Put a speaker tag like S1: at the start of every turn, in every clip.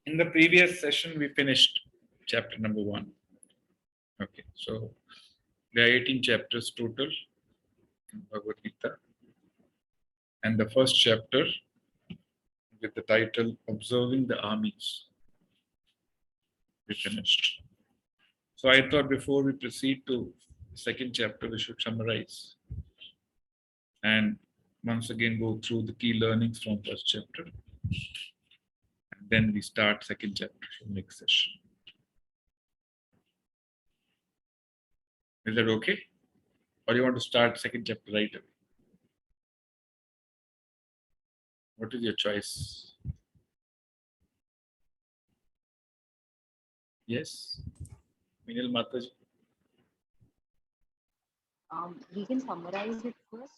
S1: In the previous session, we finished chapter number 1. Okay, so there are 18 chapters total in Bhagavad Gita. And the first chapter with the title Observing the Armies, we finished. So I thought before we proceed to the second chapter, we should summarize and once again go through the key learnings from first chapter. And then we start second chapter from next session. Is that okay? Or you want to start second chapter right away? What is your choice? Yes? Minil Mataji?
S2: We can summarize it first.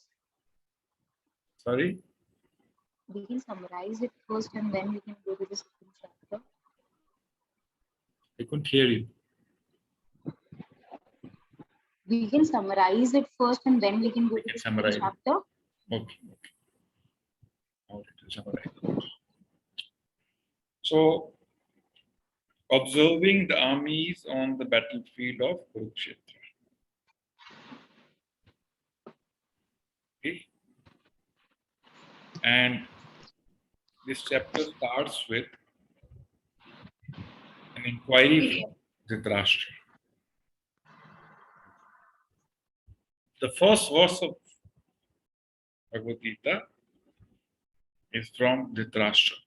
S1: Sorry?
S2: We can summarize it first and then we can go to the second chapter.
S1: I couldn't hear you.
S2: We can summarize it first and then we can go to the second chapter.
S1: Okay. All right, summarize. So, observing the armies on the battlefield of Kurukshetra. Okay. And this chapter starts with an inquiry from Dhritarashtra. The first verse of Bhagavad Gita is from Dhritarashtra.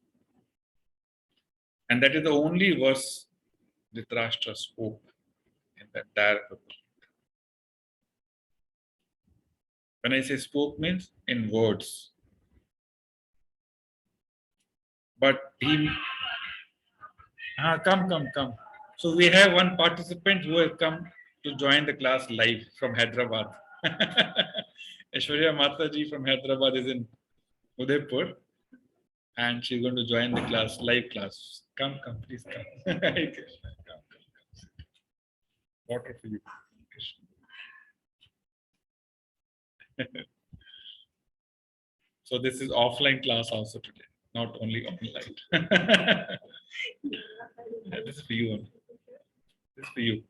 S1: And that is the only verse Dhritarashtra spoke in the entire Bhagavad Gita. When I say spoke means in words. But he... come. So we have one participant who has come to join the class live from Hyderabad. Aishwarya Mataji from Hyderabad is in Udaipur. And she's going to join the class, live class. Come, please come. Come. Water for you, Krishna. So this is offline class also today, not only online. This is for you only. This is for you.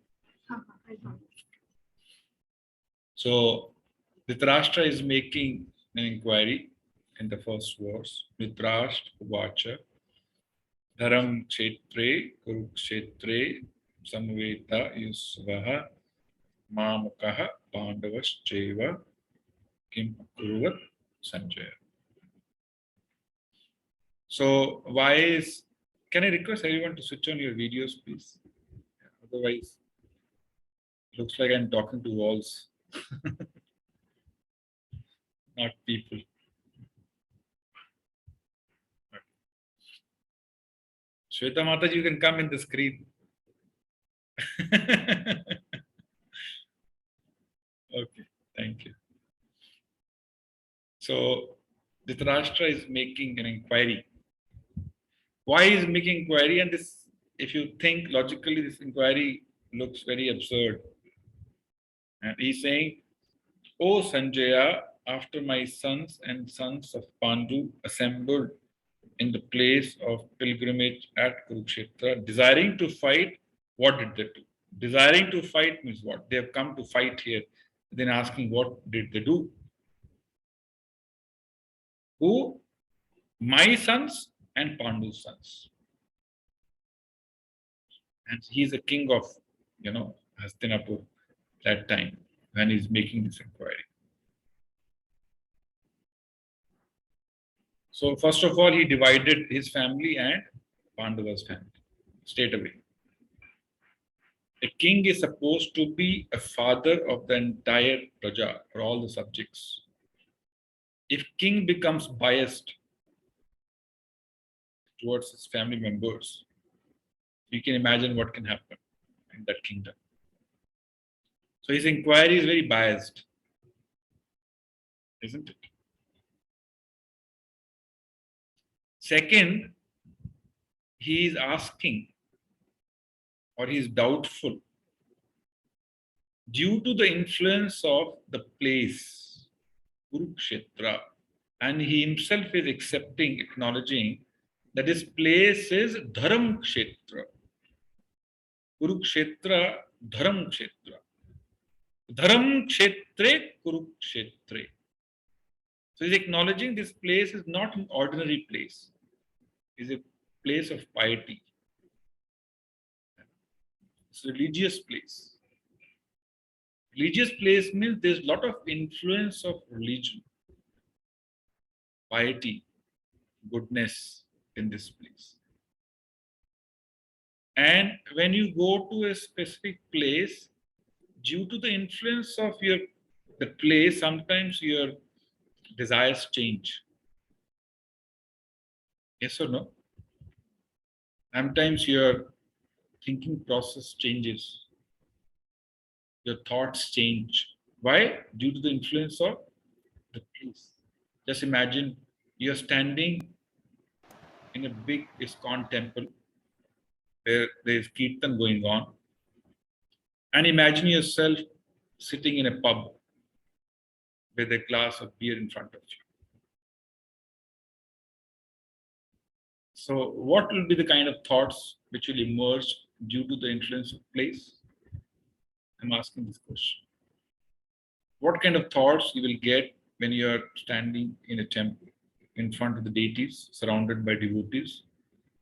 S1: So Dhritarashtra is making an inquiry in the first verse. Dhritarashtra Vacha Dharam Kshetre Kurukshetre Samveta Yusvaha Mamakaha Pandavascheva Kim Akuruvat Sanjaya. So why is... Can I request everyone to switch on your videos, please? Otherwise, it looks like I'm talking to walls, not people. Shweta Mataji, you can come in the screen. Okay, thank you. So, Dhritarashtra is making an inquiry. Why is making inquiry? And this, if you think logically, this inquiry looks very absurd. And he's saying, O Sanjaya, after my sons and sons of Pandu assembled in the place of pilgrimage at Kurukshetra, desiring to fight, what did they do? Desiring to fight means what? They have come to fight here. Then asking, what did they do? Who? My sons and Pandu's sons. And he's a king of, Hastinapur that time when he's making this inquiry. So first of all, he divided his family and Pandava's family straight away. A king is supposed to be a father of the entire praja or all the subjects. If king becomes biased towards his family members, you can imagine what can happen in that kingdom. So his inquiry is very biased, isn't it? Second, he is asking, or he is doubtful, due to the influence of the place, Kurukshetra, and he himself is accepting, acknowledging that this place is Dharam Kshetra. Kurukshetra, Dharam Kshetra. Dharam Kshetre, Kurukshetre. So he's acknowledging this place is not an ordinary place. It's a place of piety. It's a religious place. Religious place means there's a lot of influence of religion, piety, goodness in this place. And when you go to a specific place, due to the influence of the place, sometimes your desires change. Yes or no? Sometimes your thinking process changes. Your thoughts change. Why? Due to the influence of the place. Just imagine you're standing in a big ISKCON temple where there's kirtan going on, and imagine yourself sitting in a pub with a glass of beer in front of you. So, what will be the kind of thoughts which will emerge due to the influence of place? I'm asking this question. What kind of thoughts you will get when you are standing in a temple in front of the deities, surrounded by devotees,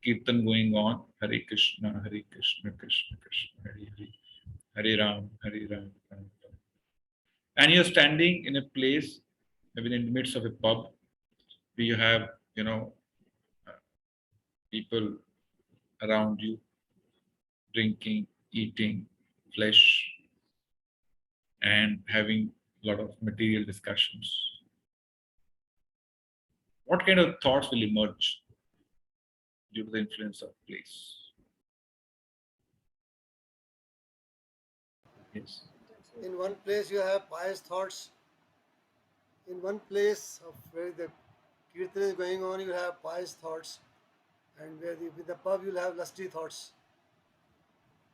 S1: kirtan going on, Hare Krishna, Krishna Krishna, Hare Hare, Hare Ram, Hare Ram, Ram Ram. And you're standing in a place, maybe in the midst of a pub, where you have, people around you drinking, eating flesh, and having a lot of material discussions. What kind of thoughts will emerge due to the influence of place? Yes.
S3: In one place you have pious thoughts. In one place of where the kirtan is going on, you have pious thoughts, and with the pub you'll have lusty thoughts.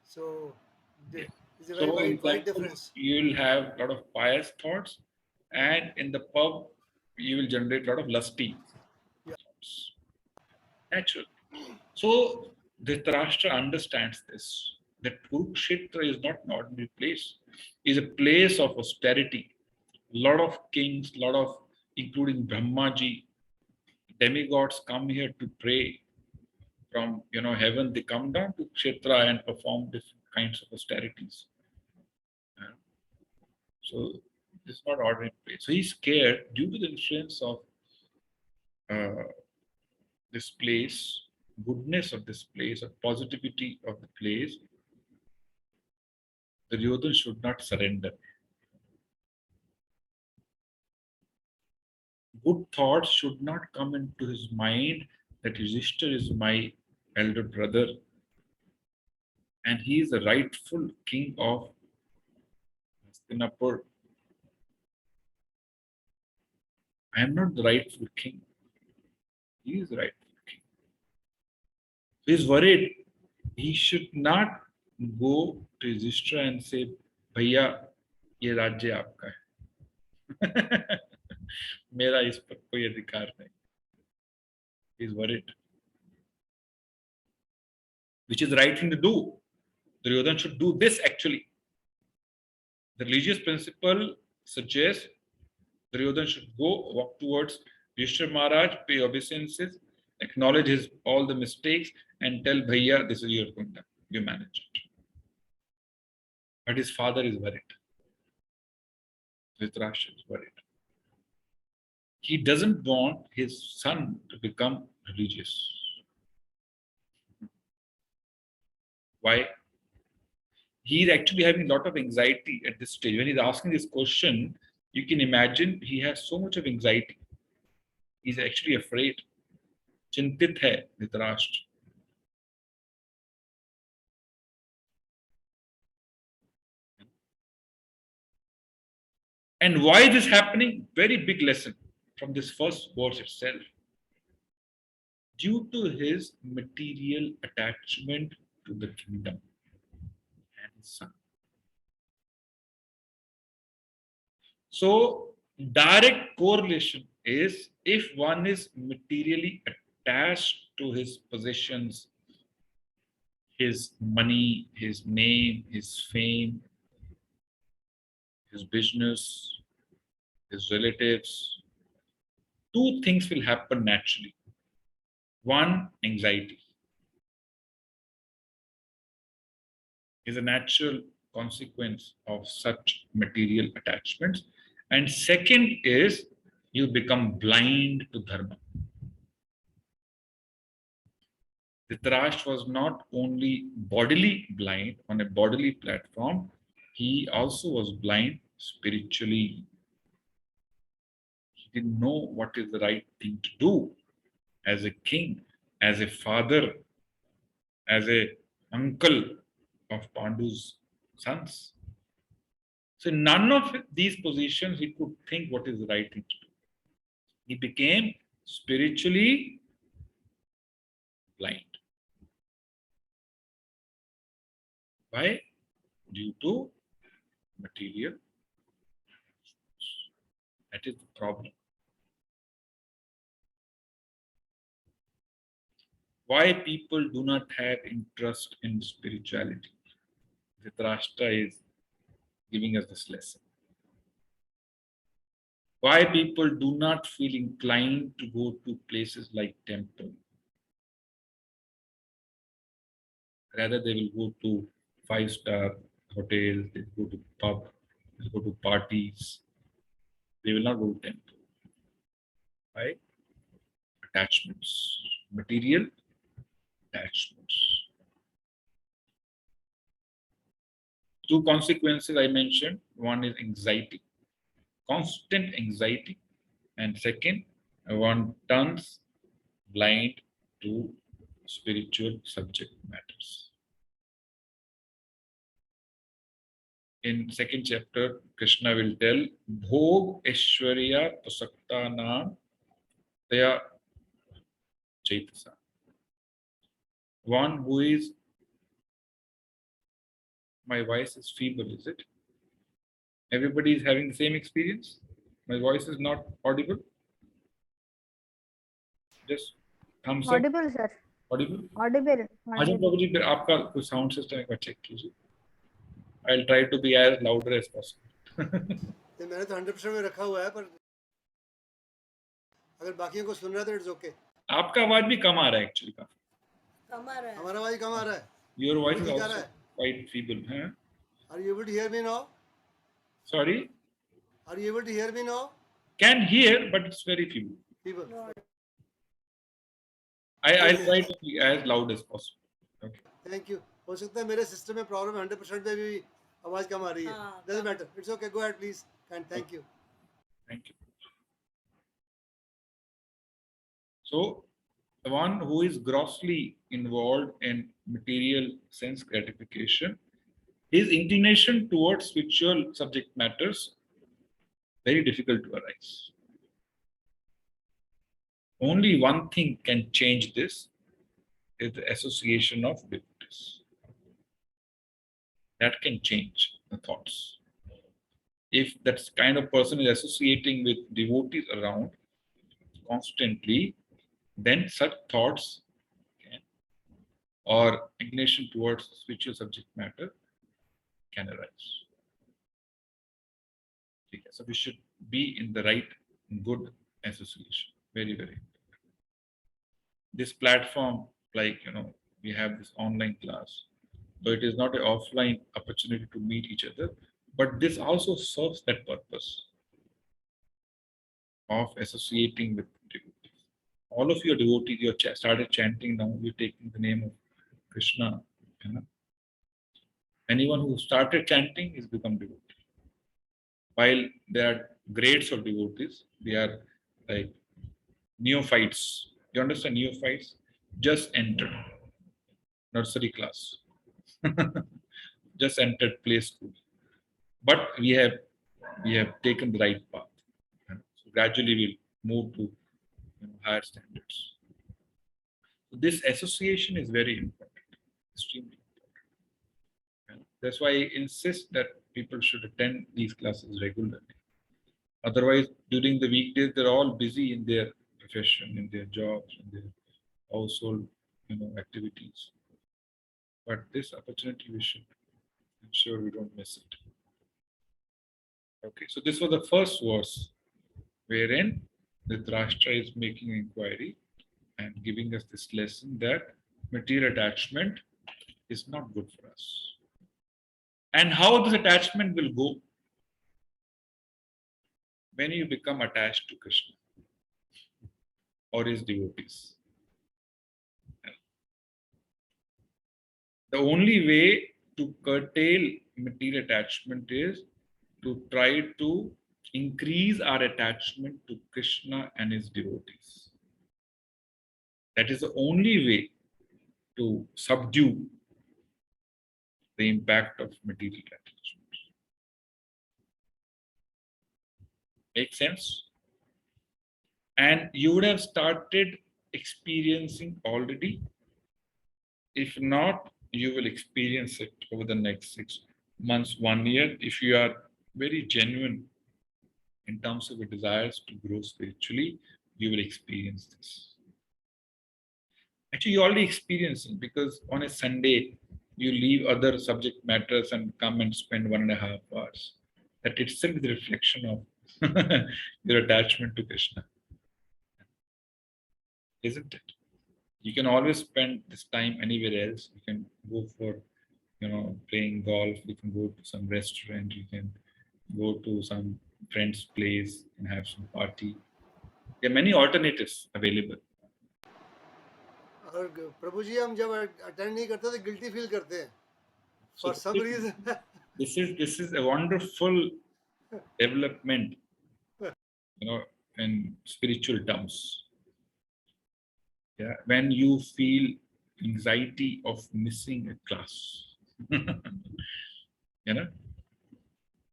S3: So
S1: Yes.
S3: it's a very
S1: So in
S3: wide
S1: temple,
S3: difference.
S1: you will have a lot of pious thoughts, and in the pub, you will generate a lot of lusty
S3: Yeah.
S1: thoughts. Natural. So Dhritarashtra understands this. That Kurukshetra is not an ordinary place. It's a place of austerity. A lot of kings, lot of, including Brahmaji, demigods come here to pray from heaven. They come down to Kshetra and perform different kinds of austerities. So this is not ordinary place. So he's scared due to the influence of uh, this place, goodness of this place, or positivity of the place. The Duryodhana should not surrender. Good thoughts should not come into his mind that Yudhishthira is my elder brother and he is the rightful king of Hastinapur. I am not the rightful king. He is the rightful king. He is worried. He should not go to Yudhishthira and say, Bhaiya, ये राज्य आपका है. मेरा इस पर कोई अधिकार नहीं. He is worried. Which is the right thing to do. Duryodhana should do this actually. The religious principle suggests Duryodhana should go walk towards Yudhishthira Maharaj, pay obeisances, acknowledge his all the mistakes, and tell Bhaiya, this is your kingdom. You manage it. But his father is worried. Dhritarashtra is worried. He doesn't want his son to become religious. Why? He's actually having a lot of anxiety at this stage. When he's asking this question, you can imagine he has so much of anxiety. He's actually afraid. Chintit hai Dhritarashtra. And why is this happening? Very big lesson from this first verse itself. Due to his material attachment to the kingdom and his son. So, direct correlation is if one is materially attached to his possessions, his money, his name, his fame, his business, his relatives, two things will happen naturally. One, anxiety is a natural consequence of such material attachments. And second is you become blind to dharma. Dhritarashtra was not only bodily blind on a bodily platform, he also was blind spiritually. He didn't know what is the right thing to do as a king, as a father, as a uncle of Pandu's sons. So none of these positions he could think what is the right thing to do. He became spiritually blind. Why? Due to material. That is the problem. Why people do not have interest in spirituality? Dhritarashtra is giving us this lesson. Why people do not feel inclined to go to places like temple. Rather, they will go to 5-star hotels, they will go to pub, they will go to parties. They will not go to temple. Why? Attachments. Material attachments. Two consequences I mentioned. One is anxiety, constant anxiety. And second, one turns blind to spiritual subject matters. In second chapter, Krishna will tell, Bhog Aishwarya Pasaktanam Taya Chaitasa. One who is, my voice is feeble, is it? Everybody is having the same experience? My voice is not audible? Just thumbs up.
S4: Audible, sir.
S1: Audible?
S4: Audible.
S1: आजा प्रभु जी फिर आपका कोई sound system एक बार check कीजिए. I'll try to be as louder as possible.
S3: ये मैंने तो 100% में रखा हुआ है, पर अगर बाकियों को सुन रहा है तो इट्स ओके.
S1: आपका आवाज भी कम आ रहा है एक्चुअली काफी.
S4: कम आ रहा है.
S3: हमारा आवाज कम आ रहा है.
S1: Your voice is
S3: ठीक आ
S1: also
S3: रहा है.
S1: quite feeble. Huh?
S3: Are you able to hear me now?
S1: Sorry,
S3: Are you able to hear me now?
S1: can hear but it's very feeble.
S3: People.
S1: I'll try to be as loud as possible. Okay.
S3: Thank you. हो सकता है मेरे system में problem 100% में भी आवाज कम आ रही है. Doesn't matter. It's okay. Go ahead, please. And thank you.
S1: Thank you. So, the one who is grossly involved in material sense gratification, his inclination towards spiritual subject matters very difficult to arise. Only one thing can change this is the association of devotees. That can change the thoughts. If that kind of person is associating with devotees around constantly, then such thoughts can, or inclination towards spiritual subject matter can arise. Okay, so we should be in the right, good association. Very, very important. This platform, like, we have this online class, so it is not an offline opportunity to meet each other, but this also serves that purpose of associating with devotees. All of you are devotees, you have started chanting now, you're taking the name of Krishna. Anyone who started chanting is become devotee. While there are grades of devotees, they are like neophytes. You understand neophytes? Just entered nursery class. Just entered play school. But we have taken the right path. So gradually we'll move to higher standards. So this association is very important, extremely important. That's why I insist that people should attend these classes regularly. Otherwise, during the weekdays, they're all busy in their profession, in their jobs, in their household, activities. But this opportunity we should ensure we don't miss it. Okay, so this was the first verse wherein Dhritarashtra is making inquiry and giving us this lesson that material attachment is not good for us. And how this attachment will go when you become attached to Krishna or his devotees. The only way to curtail material attachment is to try to increase our attachment to Krishna and his devotees. That is the only way to subdue the impact of material attachment. Make sense? And you would have started experiencing already. If not, you will experience it over the next 6 months, 1 year. If you are very genuine in terms of your desires to grow spiritually, you will experience this. Actually, you already experience it, because on a Sunday, you leave other subject matters and come and spend 1.5 hours. That itself is the reflection of your attachment to Krishna. Isn't it? You can always spend this time anywhere else. You can go for, playing golf. You can go to some restaurant. You can go to some friend's place and have some party. There are many alternatives available.
S3: और प्रभु जी हम जब attend नहीं करते तो guilty feel करते हैं
S1: So
S3: for some reason.
S1: this is a wonderful development, in spiritual terms. Yeah, when you feel anxiety of missing a class,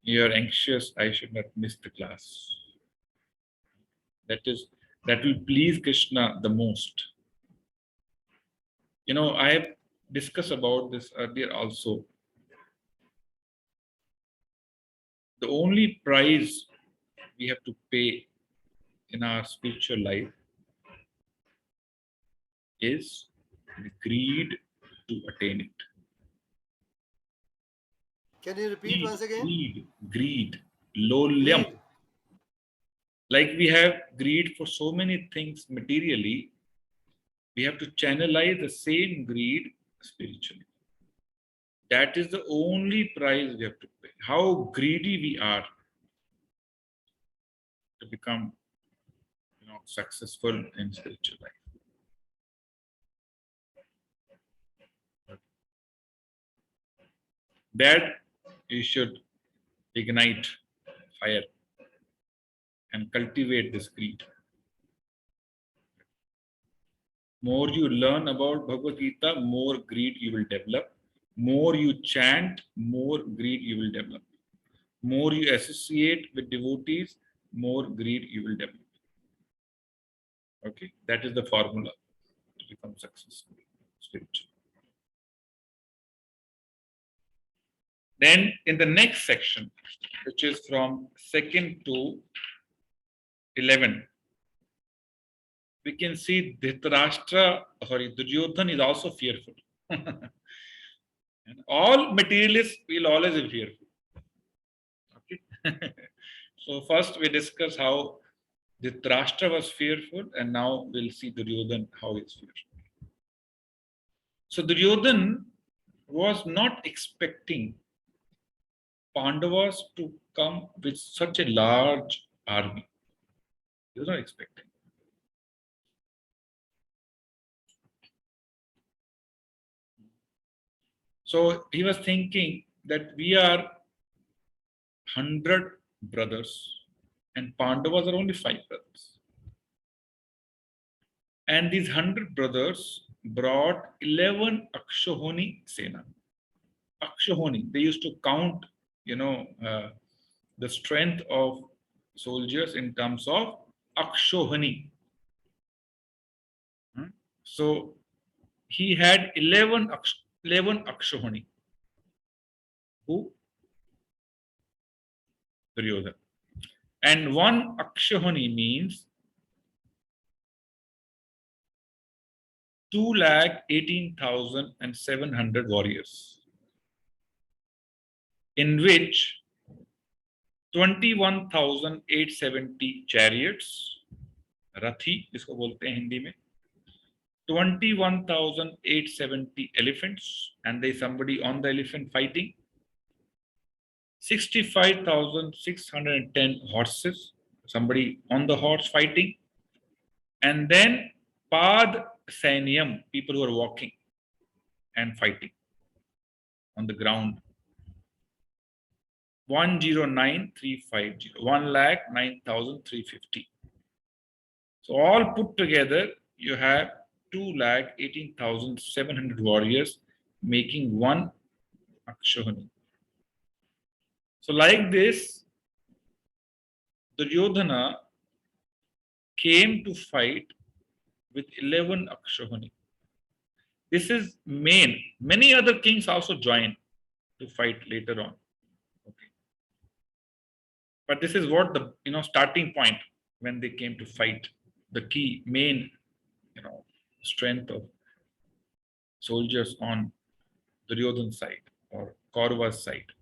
S1: you're anxious, I should not miss the class. That will please Krishna the most. I have discussed about this earlier also. The only price we have to pay in our spiritual life is the greed to attain it.
S3: Can you repeat once again?
S1: Greed, lolyam.
S3: Greed.
S1: Like we have greed for so many things materially, we have to channelize the same greed spiritually. That is the only price we have to pay. How greedy we are to become, successful in spiritual life. That you should ignite fire and cultivate this greed. More you learn about Bhagavad Gita, more greed you will develop. More you chant, more greed you will develop. More you associate with devotees, more greed you will develop. Okay, that is the formula to become successful spiritually. Then in the next section, which is from 2nd to 11, we can see Duryodhana is also fearful. And all materialists will always be fearful. Okay. So first we discuss how Dhritarashtra was fearful, and now we'll see Duryodhana how he's fearful. So Duryodhana was not expecting Pandavas to come with such a large army. He was not expecting. So he was thinking that we are 100 brothers and Pandavas are only 5 brothers. And these 100 brothers brought 11 Akshohoni Sena. Akshohoni, they used to count, the strength of soldiers in terms of Akshohani. So he had 11 Akshohani. Who? Duryodhana. And 1 Akshohani means 2,18,700 warriors, in which 21,870 chariots, rathi जिसको बोलते हैं हिंदी में, 21,870 elephants, and there is somebody on the elephant fighting, 65,610 horses, somebody on the horse fighting, and then Pad Sainyam, people who are walking and fighting on the ground. 109,350, 1,09,350. So all put together, you have 2,18,700 warriors making one Akshauhini. So like this, Duryodhana came to fight with 11 Akshauhini. This is main. Many other kings also joined to fight later on. Okay. But this is what the starting point when they came to fight. The key main strength of soldiers on Duryodhana's side or Kaurava's side.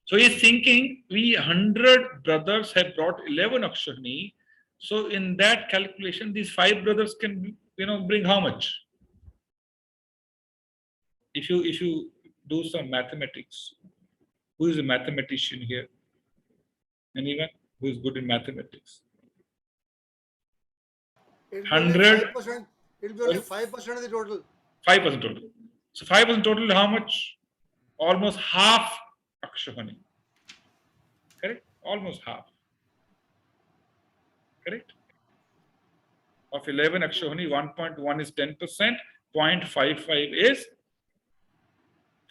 S1: So he's thinking, we 100 brothers have brought 11 Akshauhini. So in that calculation, these 5 brothers can bring how much? If you do some mathematics, who is a mathematician here? Anyone who is good in mathematics?
S3: It will be
S1: 100.
S3: 5%. It will be only 5% of the total.
S1: 5% total. So 5% total, how much? Almost half Akshauhini. Correct? Almost half. Correct? Of 11 Akshauhini, 1.1 is 10%, 0.55 is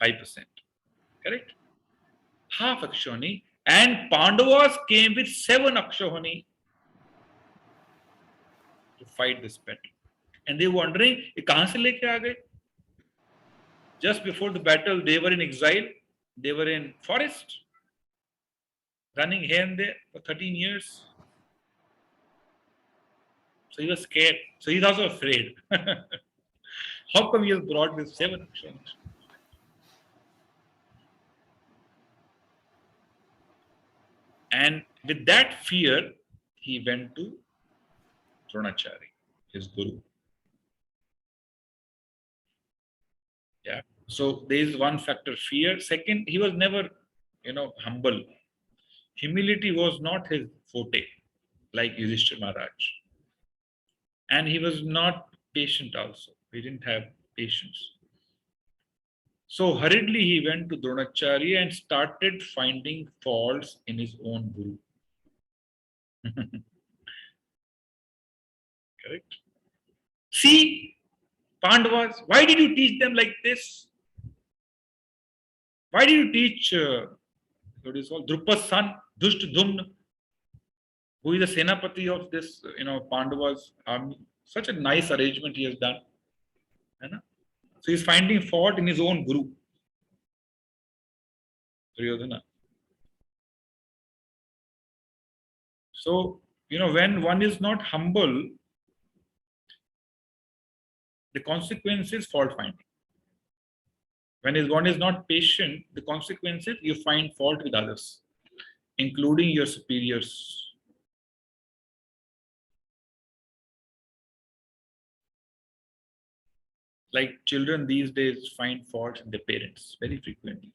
S1: 5%. Correct? Half Akshauhini. And Pandavas came with 7 Akshauhini to fight this battle. And they were wondering, ये कहाँ से लेके आ गए? Just before the battle, they were in exile. They were in forest, running here and there for 13 years. So he was scared. So he's also afraid. How come he has brought this 7 Akshauhini? And with that fear, he went to Dronacharya, his guru. Yeah. So there is one factor, fear. Second, he was never, humble. Humility was not his forte, like Yudhishthira Maharaj. And he was not patient also. He didn't have patience. So hurriedly he went to Dronacharya and started finding faults in his own guru. Correct? See, Pandavas, why did you teach them like this? Why did you teach what is called Drupa's son, Dhushtadumna, who is the Senapati of this, Pandavas army? Such a nice arrangement he has done. So he's finding fault in his own guru, Duryodhana. So, when one is not humble, the consequence is fault finding. When one is not patient, the consequence is you find fault with others, including your superiors. Like children these days find fault in their parents very frequently.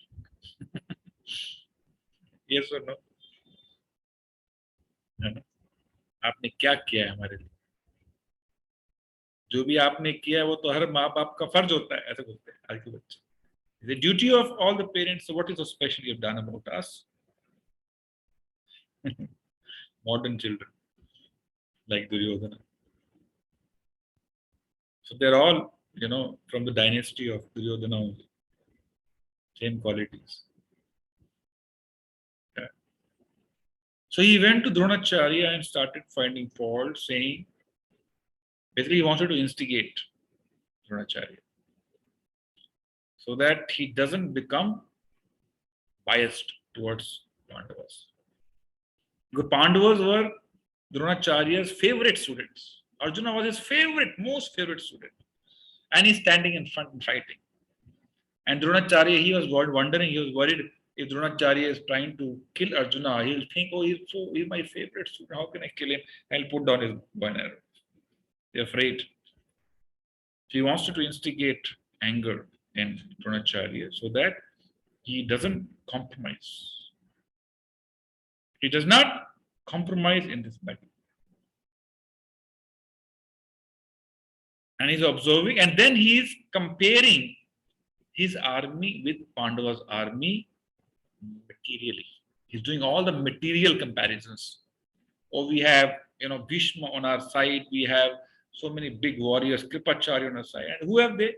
S1: Yes or no? आपने क्या किया है हमारे लिए? जो भी आपने किया है वो तो हर माँ बाप का फर्ज होता है, ऐसे बोलते हैं आज के बच्चे. The duty of all the parents. So what is so special you've done about us? Modern children, like Duryodhana. So they're all, from the dynasty of Duryodhana only. Same qualities. Yeah. So he went to Dronacharya and started finding fault, saying, basically he wanted to instigate Dronacharya, so that he doesn't become biased towards Pandavas. The Pandavas were Dronacharya's favorite students. Arjuna was his most favorite student. and he's standing in front and fighting. And Dronacharya, he was wondering, he was worried if Dronacharya is trying to kill Arjuna, he'll think, oh, he's my favorite student, how can I kill him? I'll put down his bow and arrow. They're afraid. So he wants to instigate anger in Dronacharya so that he doesn't compromise. He does not compromise in this battle. And he's observing, and then he is comparing his army with Pandava's army materially. He's doing all the material comparisons. Oh, we have, Bhishma on our side, we have so many big warriors, Kripacharya on our side. And who have they?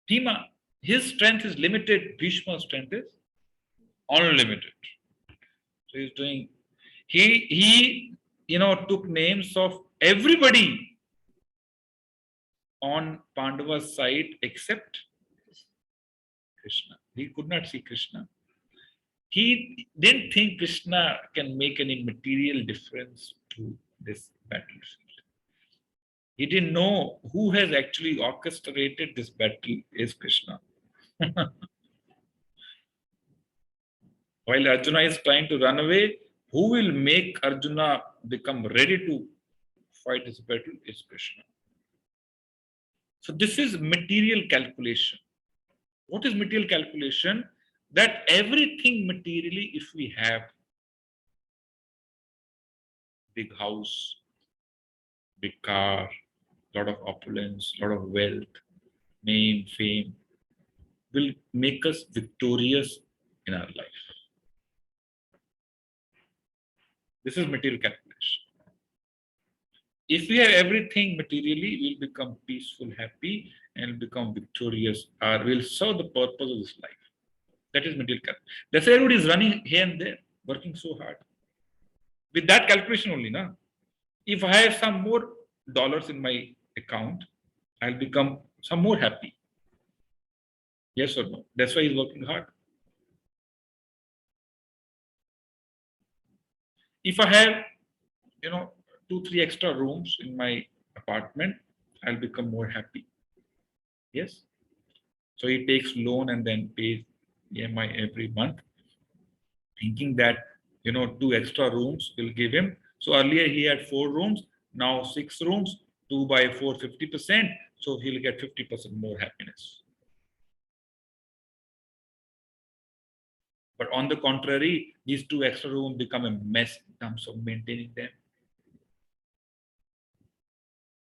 S1: Bhima. His strength is limited, Bhishma's strength is unlimited. So he's doing, he took names of everybody on Pandava's side except Krishna. He could not see Krishna. He didn't think Krishna can make any material difference to this battlefield. He didn't know who has actually orchestrated this battle is Krishna. While Arjuna is trying to run away, who will make Arjuna become ready to fight this battle is Krishna. So this is material calculation. What is material calculation? That everything materially, if we have big house, big car, lot of opulence, lot of wealth, name, fame, will make us victorious in our life. This is material calculation. If we have everything materially, we'll become peaceful, happy, and become victorious, or we'll serve the purpose of this life. That is material calculation. That's why everybody is running here and there, working so hard. With that calculation only, na? If I have some more dollars in my account, I'll become some more happy. Yes or no? That's why he's working hard. If I have, 2-3 extra rooms in my apartment, I'll become more happy. Yes. So he takes loan and then pays EMI every month, thinking that 2 extra rooms will give him. So earlier he had 4 rooms, now 6 rooms, 2 by 4, 50%. So he'll get 50% more happiness. But on the contrary, these 2 extra rooms become a mess in terms of maintaining them.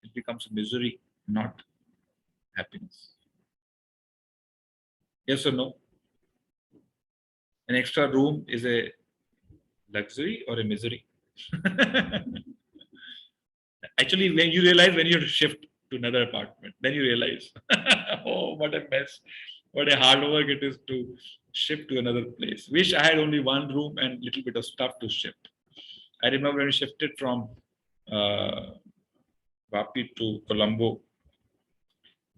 S1: It becomes a misery, not happiness. Yes or no? An extra room is a luxury or a misery? Actually, when you realize when you have to shift to another apartment, then you realize, oh, what a mess, what a hard work it is to shift to another place. Wish I had only 1 room and little bit of stuff to shift. I remember when we shifted from Vapi to Colombo,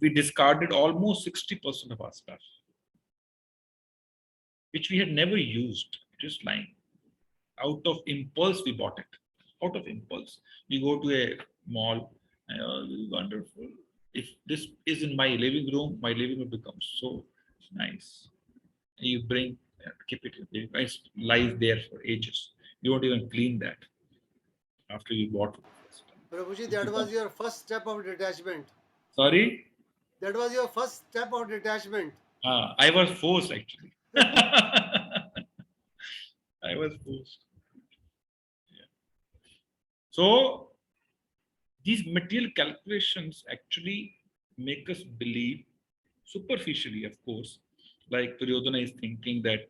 S1: we discarded almost 60% of our stuff, which we had never used. Just lying. Out of impulse, we bought it. Out of impulse. We go to a mall, this is wonderful. If this is in my living room becomes so nice. And you keep it, it lies there for ages. You don't even clean that after you bought it.
S3: Prabhuji, that was your first step of detachment.
S1: Sorry?
S3: That was your first step of detachment.
S1: I was forced actually. I was forced. Yeah. So these material calculations actually make us believe superficially, of course, like Duryodhana is thinking that,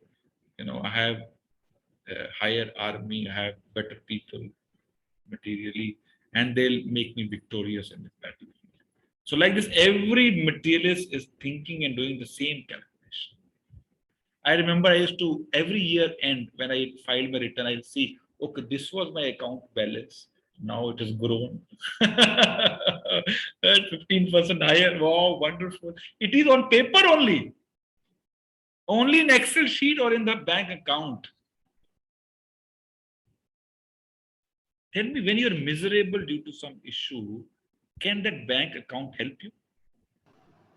S1: I have a higher army, I have better people materially, and they'll make me victorious in this battle. So like this, every materialist is thinking and doing the same calculation. I remember I used to, every year end, when I filed my return, I'll see, okay, this was my account balance. Now it has grown. 15% higher. Wow, wonderful. It is on paper only. Only in Excel sheet or in the bank account. Tell me, when you're miserable due to some issue, Can that bank account help you?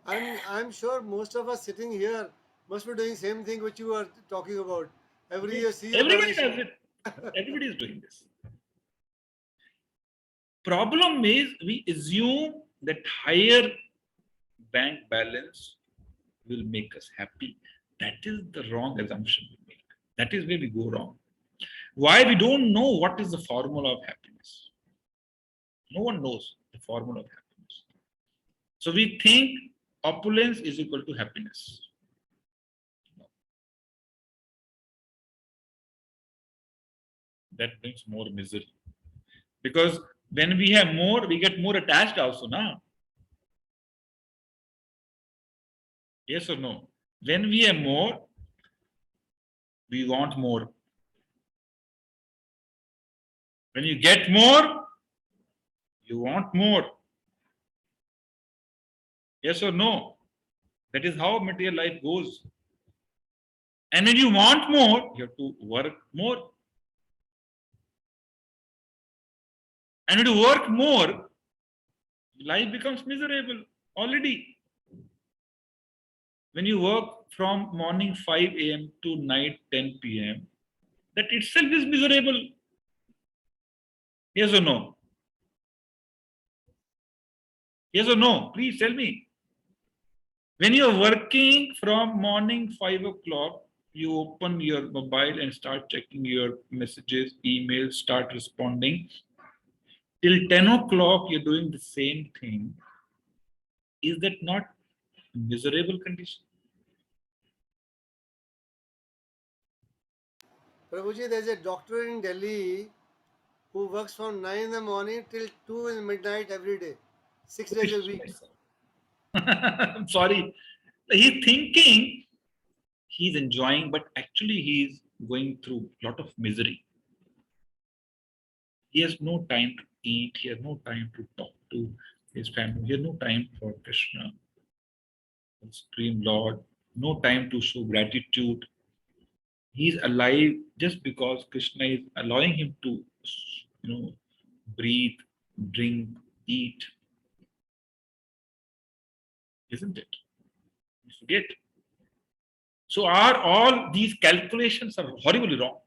S3: I'm sure most of us sitting here must be doing same thing which you are talking about. Every year,
S1: Yes.
S3: see your
S1: Everybody
S3: balance sheet.
S1: does it. Everybody is doing this. Problem is we assume that higher bank balance will make us happy. That is the wrong assumption we make. That is where we go wrong. Why? We don't know what is the formula of happiness. No one knows the formula of happiness. So we think opulence is equal to happiness. That brings more misery. Because when we have more, we get more attached also now. Yes or no? When we have more, we want more. When you get more, you want more. Yes or no? That is how material life goes. And when you want more, you have to work more. And when you work more, life becomes miserable already. When you work from morning 5 a.m. to night 10 p.m., that itself is miserable. Yes or no? Yes or no? Please tell me. When you are working from morning 5 o'clock, you open your mobile and start checking your messages, emails, start responding. Till 10 o'clock, you're doing the same thing. Is that not a miserable condition?
S3: Prabhuji, there's a doctor in Delhi who works from 9 in the morning till 2 in midnight every day, 6 days a week.
S1: I'm sorry. He's thinking he's enjoying, but actually he's going through a lot of misery. He has no time to eat, he has no time to talk to his family, he has no time for Krishna, the Supreme Lord, no time to show gratitude. He's alive just because Krishna is allowing him to, breathe, drink, eat, isn't it? You forget. So are all these calculations are horribly wrong.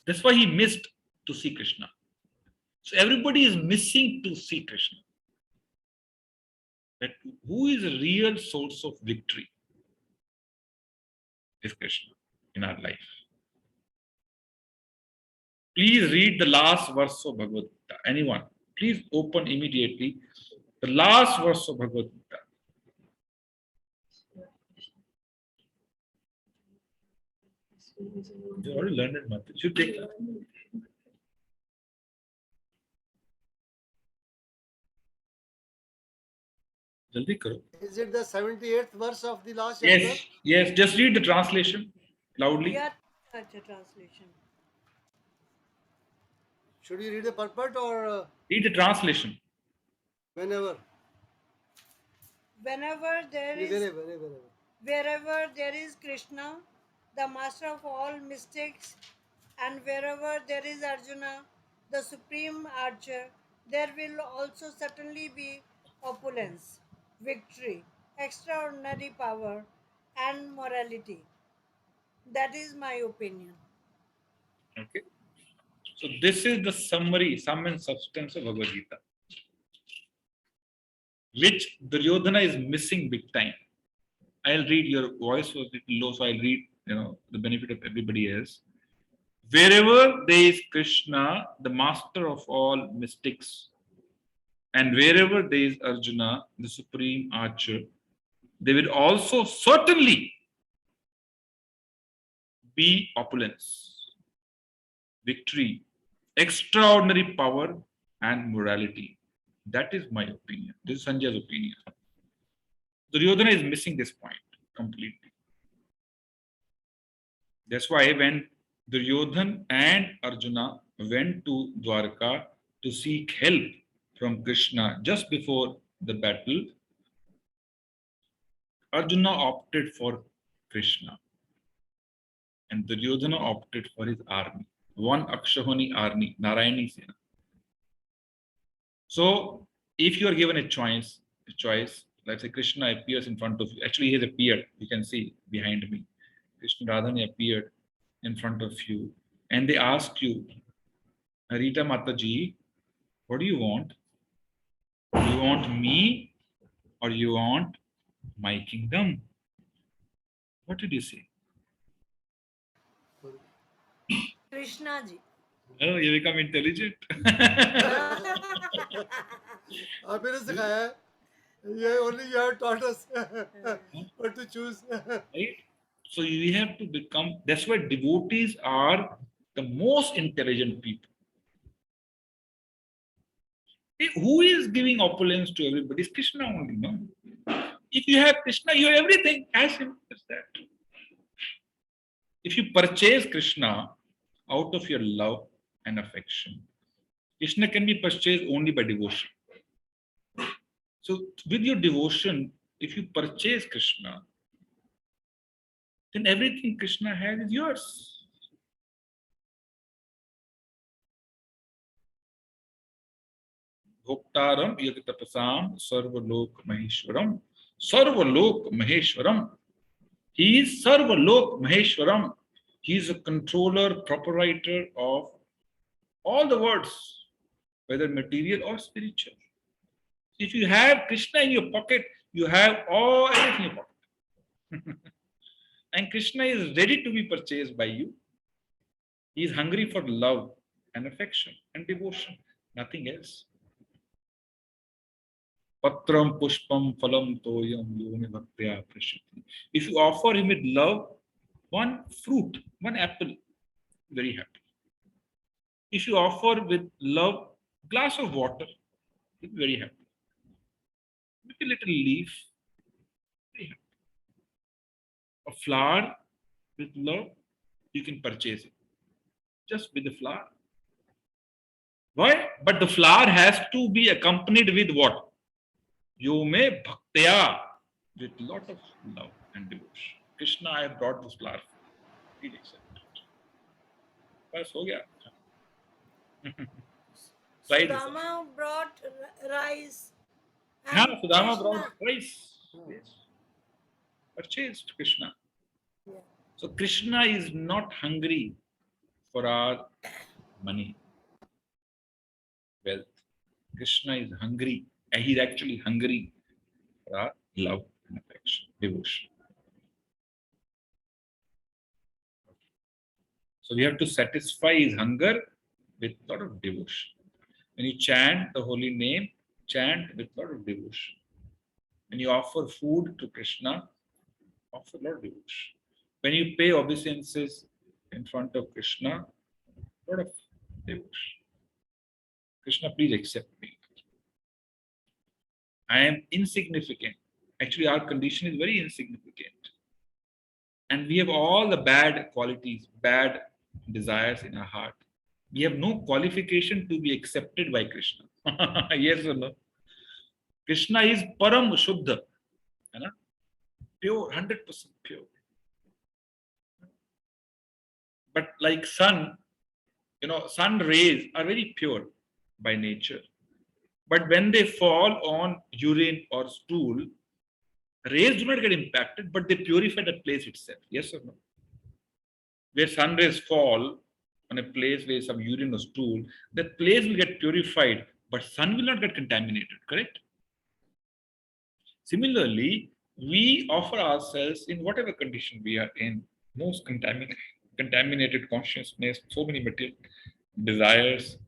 S1: That's why he missed to see Krishna. So everybody is missing to see Krishna. That who is a real source of victory is Krishna in our life. Please read the last verse of Bhagavad Gita. Anyone, please open immediately the last verse of Bhagavad Gita. You already learned it, Mata. You take it. Jaldi karo.
S3: Is it the 78th verse of the last
S1: Yes,
S3: chapter?
S1: yes. Just read the translation loudly.
S4: Yeah, such a translation.
S3: Should you read the purport or
S1: Read the translation.
S3: whenever?
S4: Whenever there is,
S3: Whenever.
S4: wherever there is Krishna, the master of all mystics, and wherever there is Arjuna, the supreme archer, there will also certainly be opulence, victory, extraordinary power, and morality. That is my opinion.
S1: Okay. So this is the summary, sum and substance of Bhagavad Gita, which Duryodhana is missing big time. I'll read, your voice was a little low, so I'll read, the benefit of everybody else. Wherever there is Krishna, the master of all mystics, and wherever there is Arjuna, the supreme archer, there will also certainly be opulence, victory, extraordinary power, and morality. That is my opinion. This is Sanjay's opinion. Duryodhana is missing this point completely. That's why when Duryodhana and Arjuna went to Dwarka to seek help from Krishna just before the battle, Arjuna opted for Krishna and Duryodhana opted for his army. one Akshahoni Arni, Narayani Sena. So if you are given a choice, let's say Krishna appears in front of you. Actually, he has appeared. You can see behind me. Krishna Radhani appeared in front of you. And they ask you, Rita Mataji, what do you want? You want me or you want my kingdom? What did you say?
S4: Krishna ji.
S1: Oh, you become intelligent.
S3: आपने नहीं सिखाया है ये only you have taught us what to choose.
S1: Right? So you have to become, that's why devotees are the most intelligent people. Who is giving opulence to everybody? It's Krishna only, no? If you have Krishna, you have everything. As simple as that. If you purchase Krishna out of your love and affection, Krishna can be purchased only by devotion. So with your devotion, if you purchase Krishna, then everything Krishna has is yours. Bhoktaram yagatapasam sarvalok maheshwaram. Sarvalok maheshwaram. He is sarvalok maheshwaram. He is a controller, proprietor of all the words, whether material or spiritual. If you have Krishna in your pocket, you have everything in your pocket. And Krishna is ready to be purchased by you. He is hungry for love and affection and devotion, nothing else. Patram pushpam phalam toyam yoni bhaktya prashati. If you offer him with love, one fruit, one apple, very happy. If you offer with love, glass of water, he'll be very happy. Maybe a little leaf, very happy. A flower with love, you can purchase it. Just with the flower. Why? But the flower has to be accompanied with what? Yome bhaktya, with lot of love and devotion. Krishna, I have brought this flower. Please accept it. Bas ho gaya. Try this.
S4: Sudama brought rice.
S1: Yeah,
S4: And
S1: Sudama
S4: Krishna-
S1: brought rice. Yes. Purchased Krishna.
S4: Yeah.
S1: So Krishna is not hungry for our money, wealth. Krishna is hungry, and he's actually hungry for our love and affection, devotion. So we have to satisfy his hunger with a lot of devotion. When you chant the holy name, chant with a lot of devotion. When you offer food to Krishna, offer a lot of devotion. When you pay obeisances in front of Krishna, a lot of devotion. Krishna, please accept me. I am insignificant. Actually, our condition is very insignificant. And we have all the bad qualities, bad desires in our heart. We have no qualification to be accepted by Krishna. Yes or no? Krishna is Param Shuddha. Pure, 100% pure. But like sun, sun rays are very pure by nature. But when they fall on urine or stool, rays do not get impacted, but they purify the place itself. Yes or no? Where sun rays fall on a place where some urine or stool, that place will get purified, but sun will not get contaminated, correct? Similarly, we offer ourselves in whatever condition we are in, most contaminated consciousness, so many material desires.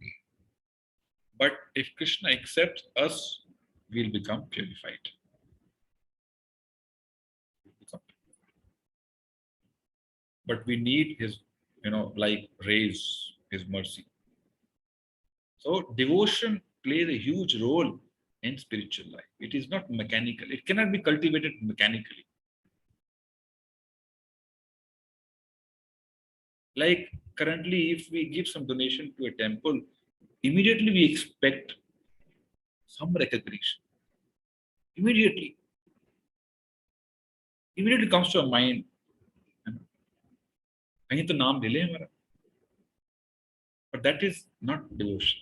S1: But if Krishna accepts us, we'll become purified. But we need his, like rays, his mercy. So devotion plays a huge role in spiritual life. It is not mechanical. It cannot be cultivated mechanically. Like currently, if we give some donation to a temple, immediately we expect some recognition. Immediately comes to our mind, कहीं तो नाम ले ले हमारा. But that is not devotion.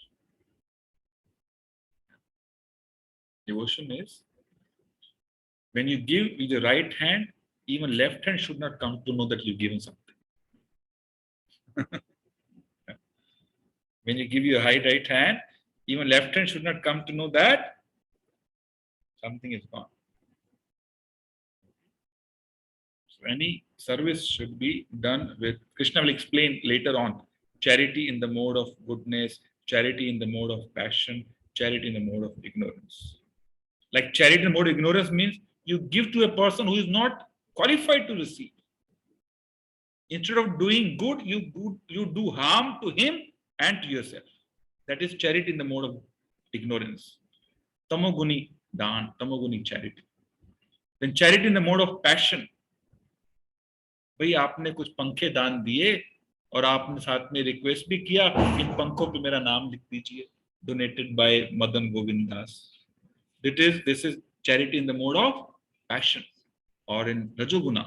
S1: Devotion is when you give with the right hand, even left hand should not come to know that you've given something. When you give your right hand, even left hand should not come to know that something is gone. So any service should be done with, Krishna will explain later on, charity in the mode of goodness, charity in the mode of passion, charity in the mode of ignorance. Like charity in the mode of ignorance means you give to a person who is not qualified to receive. Instead of doing good, you do harm to him and to yourself. That is charity in the mode of ignorance. Tamoguni dan, tamoguni charity. Then charity in the mode of passion. भाई आपने कुछ पंखे दान दिए और आपने साथ में रिक्वेस्ट भी किया इन पंखों पे मेरा नाम लिख दीजिए, donated by Madan Govind Das. This is charity in the mode of passion or in Rajoguna.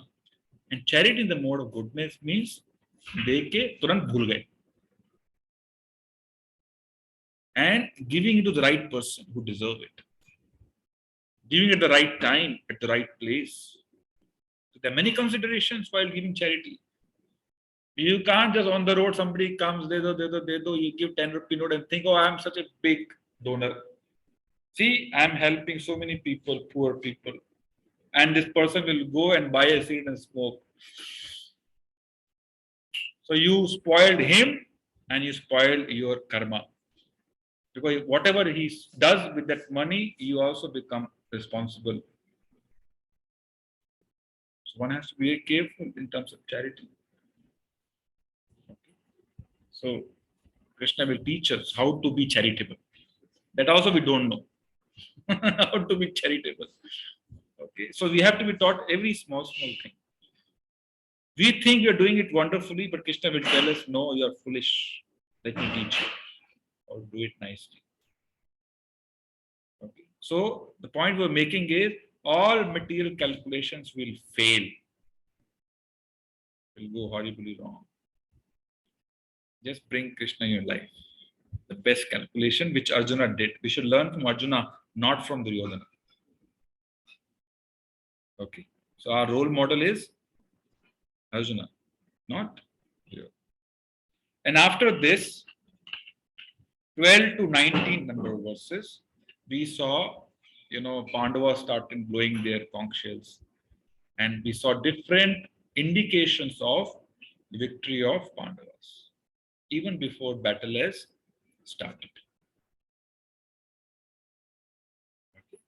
S1: And charity in the mode of goodness means दे के तुरंत भूल गए and giving it to the right person who deserve it, giving at the right time at the right place. So there are many considerations while giving charity. You can't just on the road, somebody comes, de do, you give 10 rupee note and think, oh, I'm such a big donor. See, I'm helping so many people, poor people. And this person will go and buy a seed and smoke. So you spoiled him and you spoiled your karma. Because whatever he does with that money, you also become responsible. So one has to be very careful in terms of charity. So Krishna will teach us how to be charitable. That also we don't know. How to be charitable. Okay. So we have to be taught every small thing. We think you're doing it wonderfully, but Krishna will tell us, no, you're foolish. Let me teach you. Or do it nicely. Okay. So the point we're making is all material calculations will fail. Will go horribly wrong. Just bring Krishna in your life. The best calculation which Arjuna did. We should learn from Arjuna, not from Duryodhana. Okay. So our role model is Arjuna, not Duryodhana. And after this, 12 to 19 number of verses, we saw, Pandavas started blowing their conch shells. And we saw different indications of victory of Pandavas, even before battle has started. Okay.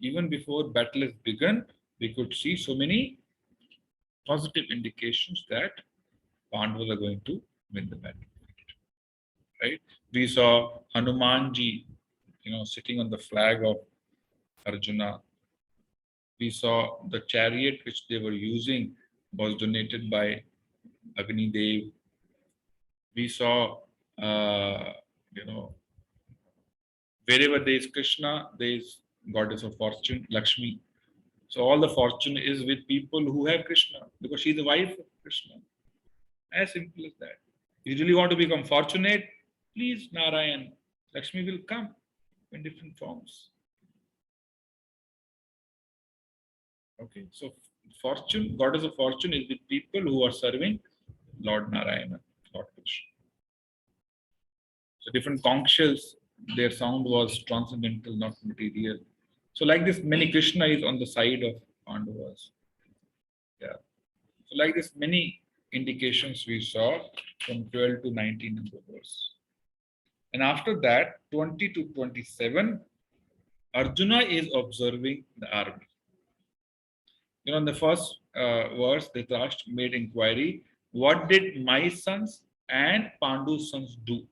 S1: Even before battle has begun, we could see so many positive indications that Pandavas are going to win the battle. Right? We saw Hanumanji, sitting on the flag of Arjuna. We saw the chariot which they were using was donated by Agni Dev. We saw, wherever there is Krishna, there is goddess of fortune, Lakshmi. So all the fortune is with people who have Krishna because she is the wife of Krishna. As simple as that. If you really want to become fortunate, please Narayan, Lakshmi will come in different forms. Okay, so fortune, goddess of fortune is with people who are serving Lord Narayana, Lord Krishna. So different conch shells, their sound was transcendental, not material. So like this, many Krishna is on the side of Pandavas. Yeah. So like this, many indications we saw from 12 to 19 number verse. And after that, 20 to 27, Arjuna is observing the army. In the first verse, Dhritarashtra made inquiry, what did my sons and Pandu's sons do?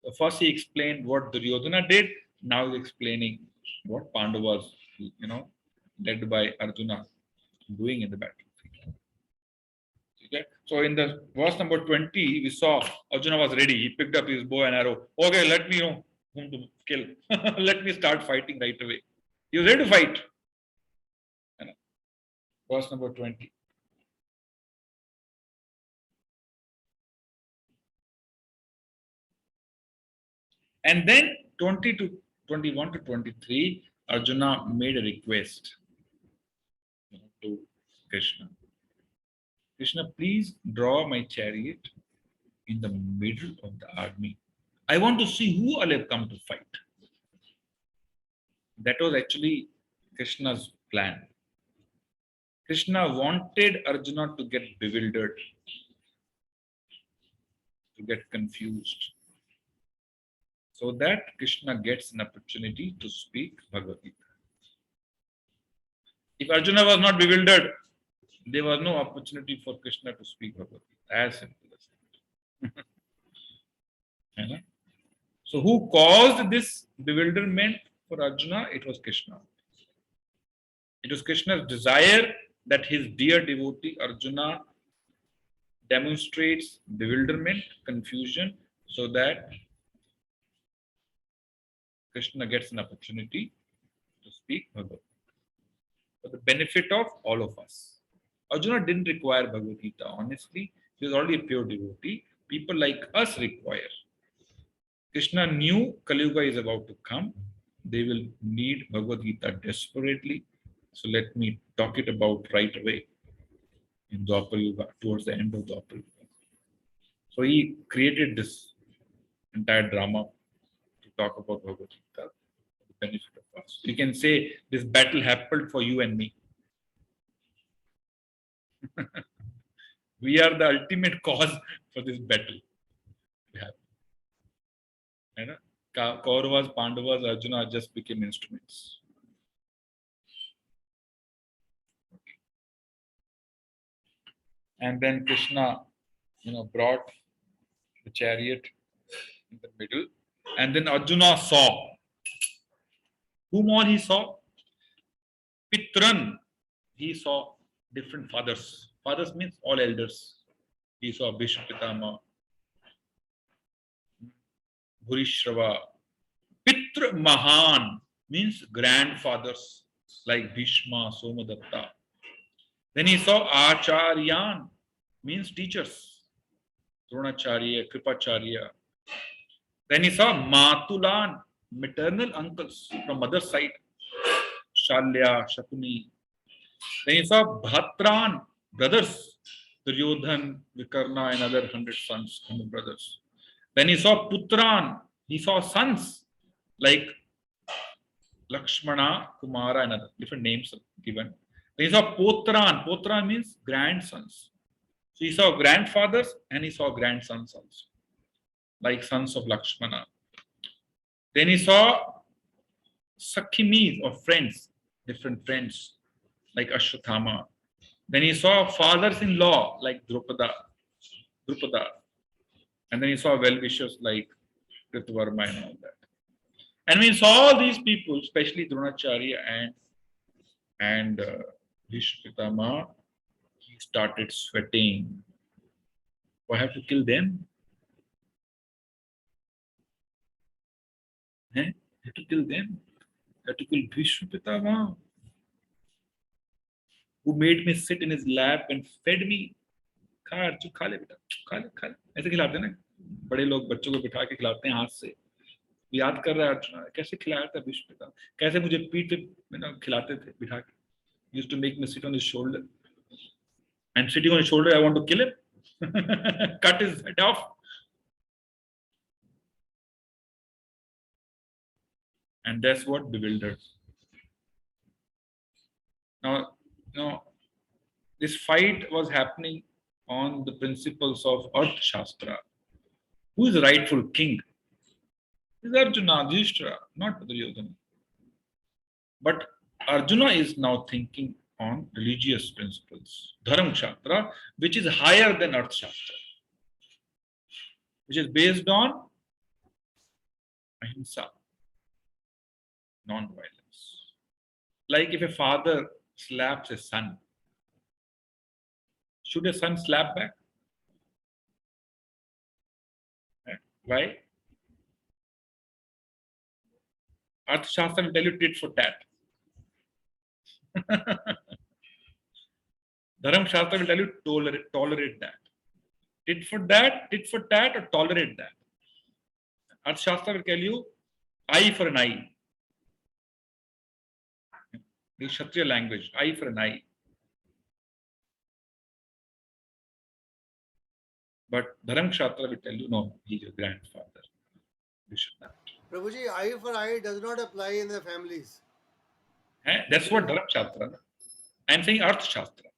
S1: So first he explained what Duryodhana did. Now he's explaining what Pandavas, led by Arjuna, doing in the battle. Okay. So in the verse number 20, we saw Arjuna was ready. He picked up his bow and arrow. Okay, let me know whom to kill. Let me start fighting right away. He was ready to fight. Verse number 20. And then 20 to 21 to 23, Arjuna made a request to Krishna. Krishna, please draw my chariot in the middle of the army. I want to see who all have come to fight. That was actually Krishna's plan. Krishna wanted Arjuna to get bewildered, to get confused, so that Krishna gets an opportunity to speak Bhagavad Gita. If Arjuna was not bewildered, there was no opportunity for Krishna to speak Bhagavad Gita. As simple as that. You know? So who caused this bewilderment for Arjuna? It was Krishna. It was Krishna's desire that his dear devotee Arjuna demonstrates bewilderment, confusion, so that Krishna gets an opportunity to speak Bhagavad Gita for the benefit of all of us. Arjuna didn't require Bhagavad Gita. Honestly, he was already a pure devotee. People like us require. Krishna knew Kali Yuga is about to come. They will need Bhagavad Gita desperately. So let me talk it about right away in Dwapar Yuga, towards the end of Dwapar Yuga. So he created this entire drama to talk about Bhagavad Gita for the benefit of us. You can say this battle happened for you and me. We are the ultimate cause for this battle. You know? Kauravas, Pandavas, Arjuna just became instruments. And then Krishna, brought the chariot in the middle. And then Arjuna saw. Whom all he saw? Pitran. He saw different fathers. Fathers means all elders. He saw Bhishma Pitama, Bhurishrava. Pitra Mahan means grandfathers like Bhishma, Somadatta. Then he saw Acharyan means teachers. Dronacharya, Kripacharya. Then he saw Matulan, maternal uncles from mother's side. Shalya, Shakuni. Then he saw Bhatran, brothers. Duryodhan, Vikarna, and other 100 sons, 100 brothers. Then he saw Putran. He saw sons like Lakshmana, Kumara, and other different names given. Then he saw Potran. Potran means grandsons. So he saw grandfathers and he saw grandsons also, like sons of Lakshmana. Then he saw Sakhimis or friends, different friends, like Ashwatthama. Then he saw fathers-in-law like Drupada. And then he saw well-wishers like Kritavarma and all that. And when he saw all these people, especially Dronacharya and Bhishma Pitama, he started sweating. Do I have to kill them? I have to kill them. I have to kill Bhishma Pitama, who made me sit in his lap and fed me. खा ले बेटा, खा ले ऐसे खिलाते हैं ना, बड़े लोग बच्चों को बिठा के खिलाते हैं हाथ से. याद कर रहा है अर्जुन कैसे खिलाया था भीष्म पिता, कैसे मुझे पीठ पे खिलाते थे बिठा के. Used to make me sit on his shoulder, and sitting on his shoulder I want to kill him. Cut his head off. And that's what bewildered. Now this fight was happening on the principles of Arthashastra. Who is the rightful king? Is Arjuna, Yudhishthira, not Duryodhana. But Arjuna is now thinking on religious principles, Dharma Shastra, which is higher than Arthashastra, which is based on ahimsa, non-violence. Like if a father slaps a son, should a son slap back? Why? Arthashastra will tell you tit for tat. Dharma Shastra will tell you tolerate that. Tit for tat or tolerate that. Arthashastra will tell you eye for an eye. The Kshatriya language, eye for an eye. But Dharam Kshatra will tell you, no, he's your grandfather. You should not.
S3: Prabhuji, eye for eye does not apply in the families.
S1: That's what Dharam Shastra. I'm saying Arthashastra.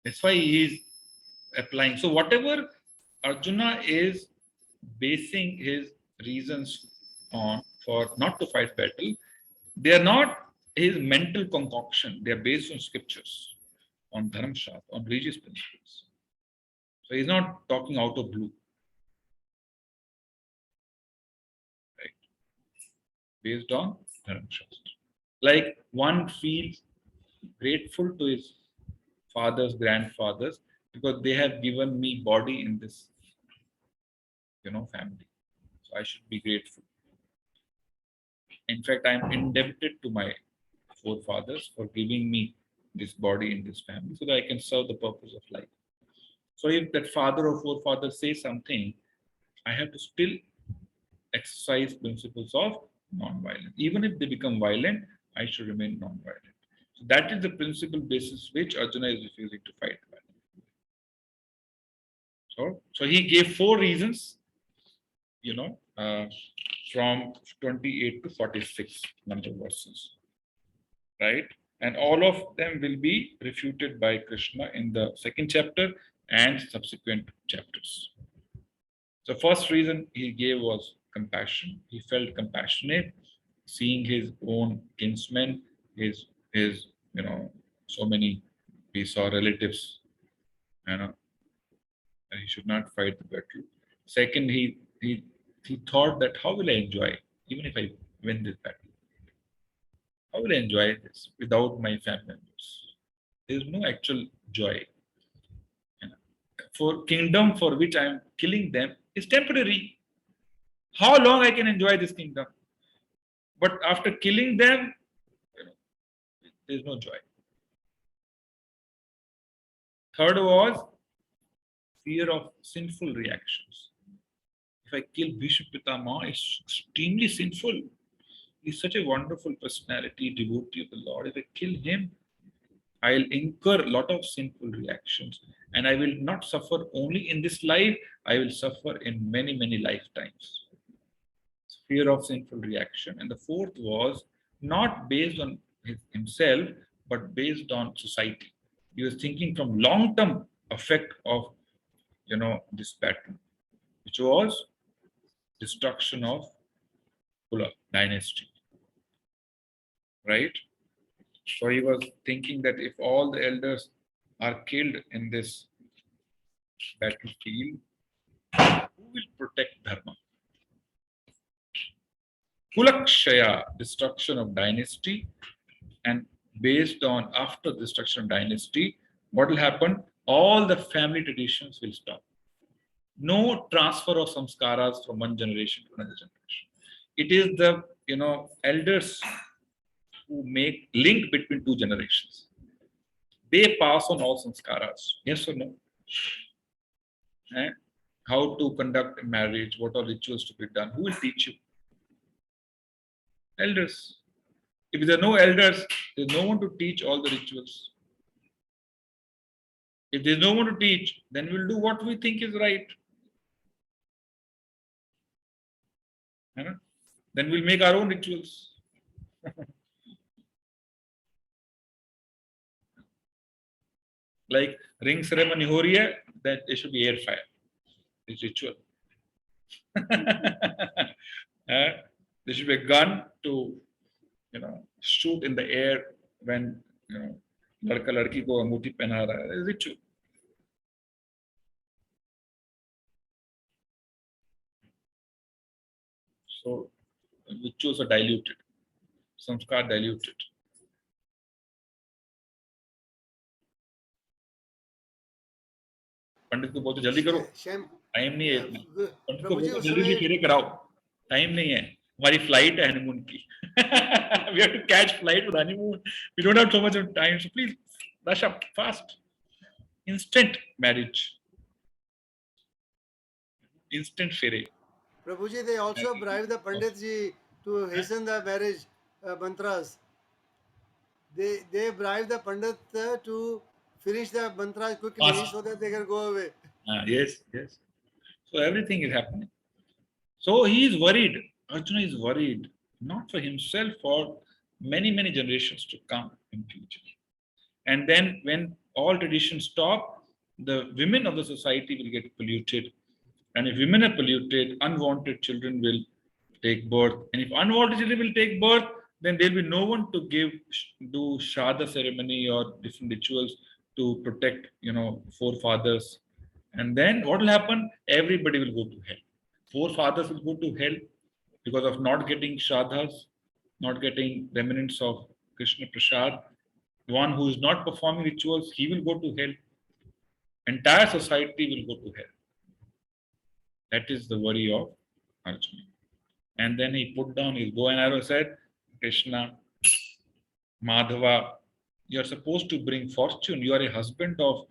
S1: That's why he is applying. So whatever Arjuna is basing his reasons on for not to fight battle, they are not his mental concoction. They are based on scriptures, on Dharam Shastra, on religious principles. So he's not talking out of blue. Right? Based on Dharam Shastra. Like one feels grateful to his fathers, grandfathers, because they have given me body in this, family. So I should be grateful. In fact, I am indebted to my forefathers for giving me this body in this family so that I can serve the purpose of life. So if that father or forefather says something, I have to still exercise principles of non-violence. Even if they become violent, I should remain non-violent. So that is the principle basis which Arjuna is refusing to fight. So he gave 4 reasons, from 28 to 46 number verses, right? And all of them will be refuted by Krishna in the 2nd chapter and subsequent chapters. The first reason he gave was compassion. He felt compassionate, seeing his own kinsmen, his so many, he saw relatives, and he should not fight the battle. Second, he thought that how will I enjoy, even if I win this battle? How will I enjoy this without my family members? There is no actual joy. For kingdom for which I am killing them is temporary. How long I can enjoy this kingdom? But after killing them, there is no joy. Third was fear of sinful reactions. If I kill Bhishma Pitama, it's extremely sinful. He's such a wonderful personality, devotee of the Lord. If I kill him, I'll incur a lot of sinful reactions. And I will not suffer only in this life, I will suffer in many, many lifetimes. Fear of sinful reaction. And the fourth was not based on himself, but based on society. He was thinking from long-term effect of, this pattern, which was destruction of Kula dynasty, right? So he was thinking that if all the elders are killed in this battlefield, who will protect Dharma? Kulakshaya, destruction of dynasty, and based on after destruction of dynasty, what will happen? All the family traditions will stop. No transfer of samskaras from one generation to another generation. It is the elders who make link between 2 generations. They pass on all samskaras. Yes or no? How to conduct a marriage, what are rituals to be done? Who will teach you? Elders. If there are no elders, there's no one to teach all the rituals. If there's no one to teach, then we'll do what we think is right. Then we'll make our own rituals. Like ring ceremony ho rahi hai, that there should be air fire. It's ritual. There should be a gun to shoot in the air when ladka ladki ko anguthi pehna raha hai. It's ritual. So rituals are diluted, samskar diluted. पंडित को बोलते जल्दी करो, time नहीं है, पंडित को बोलते जल्दी से फेरे कराओ, टाइम नहीं है, हमारी फ्लाइट है हनीमून की. We have to catch flight for honeymoon. We don't have so much of time, so please rush up fast. Instant marriage. instant fere.
S3: Prabhuji, they also bribe the Pandit ji to hasten the marriage mantras. They bribe the Pandit to finish the mantras quickly
S1: Fast.
S3: so that they can go away.
S1: Yes, yes. So everything is happening. So he is worried. Arjuna is worried, not for himself, for many, many generations to come in future. And then when all traditions stop, the women of the society will get polluted. And if women are polluted, unwanted children will take birth. And if unwanted children will take birth, then there will be no one to do Shada ceremony or different rituals to protect, forefathers. And then what will happen? Everybody will go to hell. Forefathers will go to hell because of not getting Shraddhas, not getting remnants of Krishna Prasad. One who is not performing rituals, he will go to hell. Entire society will go to hell. That is the worry of Arjuna. And then he put down his bow and arrow, said, Krishna, Madhava, you are supposed to bring fortune. You are a husband of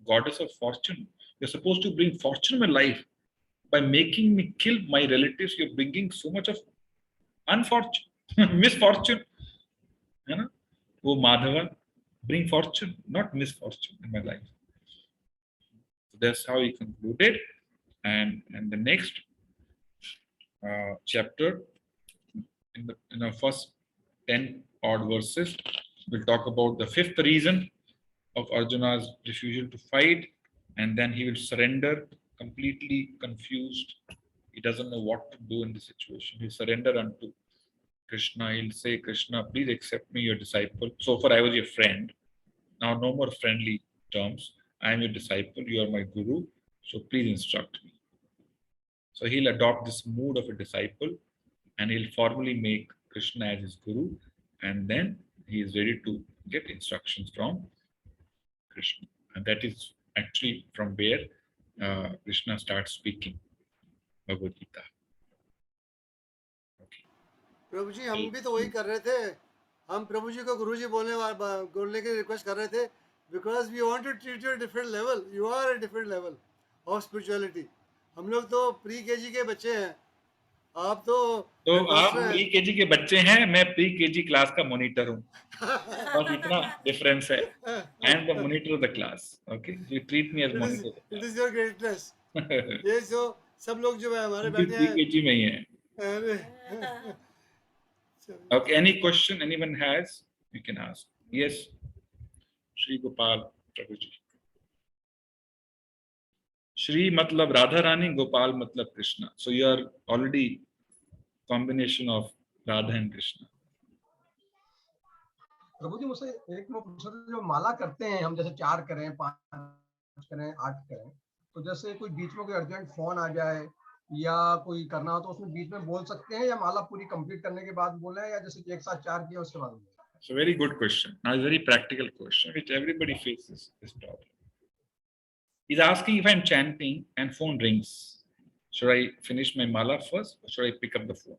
S1: goddess of fortune. You're supposed to bring fortune in my life. By making me kill my relatives, you're bringing so much of unfortune, misfortune. You know? Oh Madhava, bring fortune, not misfortune in my life. So that's how he concluded. And the next chapter, in the first 10 odd verses, we'll talk about the fifth reason of Arjuna's refusal to fight, and then he will surrender, completely confused. He doesn't know what to do in this situation. He'll surrender unto Krishna. He'll say, Krishna, please accept me, your disciple. So far I was your friend. Now no more friendly terms. I am your disciple, you are my guru, so please instruct me. So he'll adopt this mood of a disciple and he'll formally make Krishna as his guru, and then he is ready to get instructions from Krishna. And that is actually from where Krishna starts speaking Bhagavad Gita. Okay.
S3: प्रभु जी हम भी तो वही कर रहे थे. हम प्रभु जी को गुरु जी बोलने की रिक्वेस्ट कर रहे थे because we want to treat you at a different level. You are a different level of spirituality. हम लोग तो प्री केजी के बच्चे हैं. आप तो
S1: आप प्री केजी के बच्चे हैं, मैं प्री केजी क्लास का मॉनिटर हूँ. बस इतना डिफरेंस है. I am the monitor of the class. Okay, you treat me as monitor.
S3: It is your greatness. ये जो सब लोग जो है हमारे बैठे
S1: प्री
S3: हैं.
S1: केजी में ही है. Okay, any question anyone has, you can ask. Yes, Shri Gopal Prabhu ji. Shri matlab Radha Rani, Gopal matlab Krishna. So you are already combination of Radha and Krishna.
S5: प्रभु जी मुझसे एक मैं पूछ रहा था, जो माला करते हैं हम, जैसे 4 करें, 5 करें, 8 करें, तो जैसे कोई बीच में कोई अर्जेंट फोन आ जाए या कोई करना हो तो उसमें बीच में बोल सकते हैं, या माला पूरी कंप्लीट करने के बाद बोले, या जैसे एक साथ 4 किया उसके बाद बोले?
S1: So very good question. Now, a very practical question which everybody faces this problem. He's asking, if I'm chanting and phone rings, should I finish my mala first or should I pick up the phone?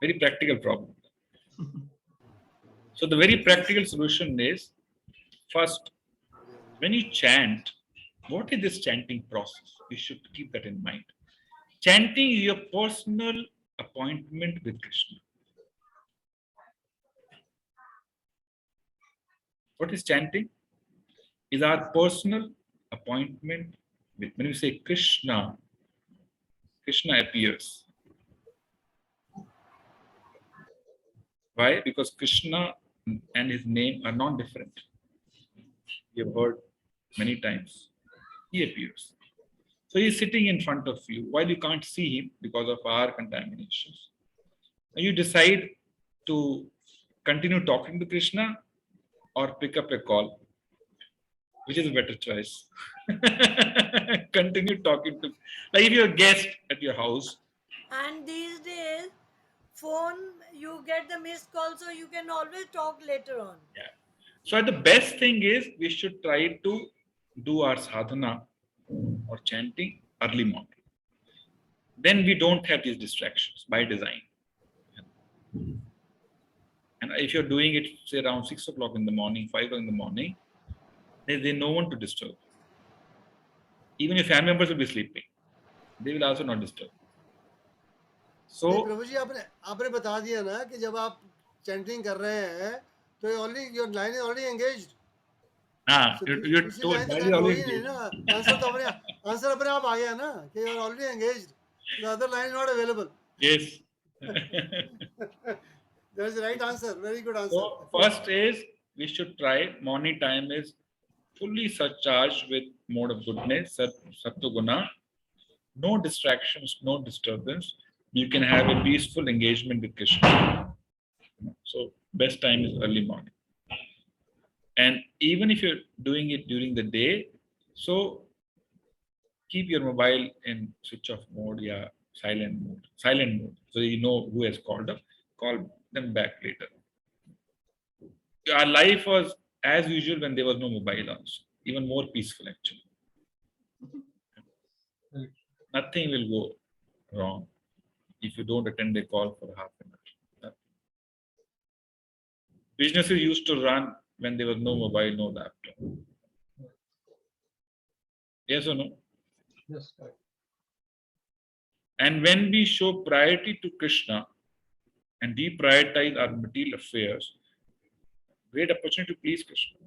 S1: Very practical problem. So the very practical solution is, first, when you chant, what is this chanting process? You should keep that in mind. Chanting is your personal appointment with Krishna. What is chanting? Is our personal appointment with. When we say Krishna, Krishna appears. Why? Because Krishna and his name are not different. You have heard many times. He appears. So he is sitting in front of you while you can't see him because of our contaminations. And you decide to continue talking to Krishna or pick up a call. Which is a better choice? Continue talking to, like if you're a guest at your house.
S4: And these days, phone, you get the missed call, so you can always talk later on.
S1: Yeah. So the best thing is we should try to do our sadhana or chanting early morning. Then we don't have these distractions by design. And if you're doing it, say around 6 o'clock in the morning, 5 o'clock in the morning, there's no one to disturb. Even your family members will be sleeping. They will also not disturb.
S3: नहीं
S1: So,
S3: प्रभु जी आपने आपने बता दिया ना कि जब आप chanting कर रहे हैं तो already your line is already engaged so
S1: you're
S3: दूसरी
S1: told
S3: लाइन तो
S1: that is
S3: कनेक्ट हो ही
S1: always
S3: नहीं ना आंसर तो अपने आप आ गया ना कि you are already engaged the other line is not available
S1: yes.
S3: That is right answer very good answer
S1: So first is we should try morning time is fully surcharged with mode of goodness, sattva-guna, no distractions, no disturbance. You can have a peaceful engagement with Krishna. So best time is early morning. And even if you're doing it during the day, so keep your mobile in switch off mode, yeah, silent mode. Silent mode. So you know who has called up. Call them back later. Our life was as usual when there was no mobile also. Even more peaceful actually.
S5: Right.
S1: Nothing will go wrong if you don't attend a call for half an hour. Businesses used to run when there was no mobile, no laptop. Yes or no?
S5: Yes, correct.
S1: And when we show priority to Krishna and deprioritize our material affairs, great opportunity to please Krishna.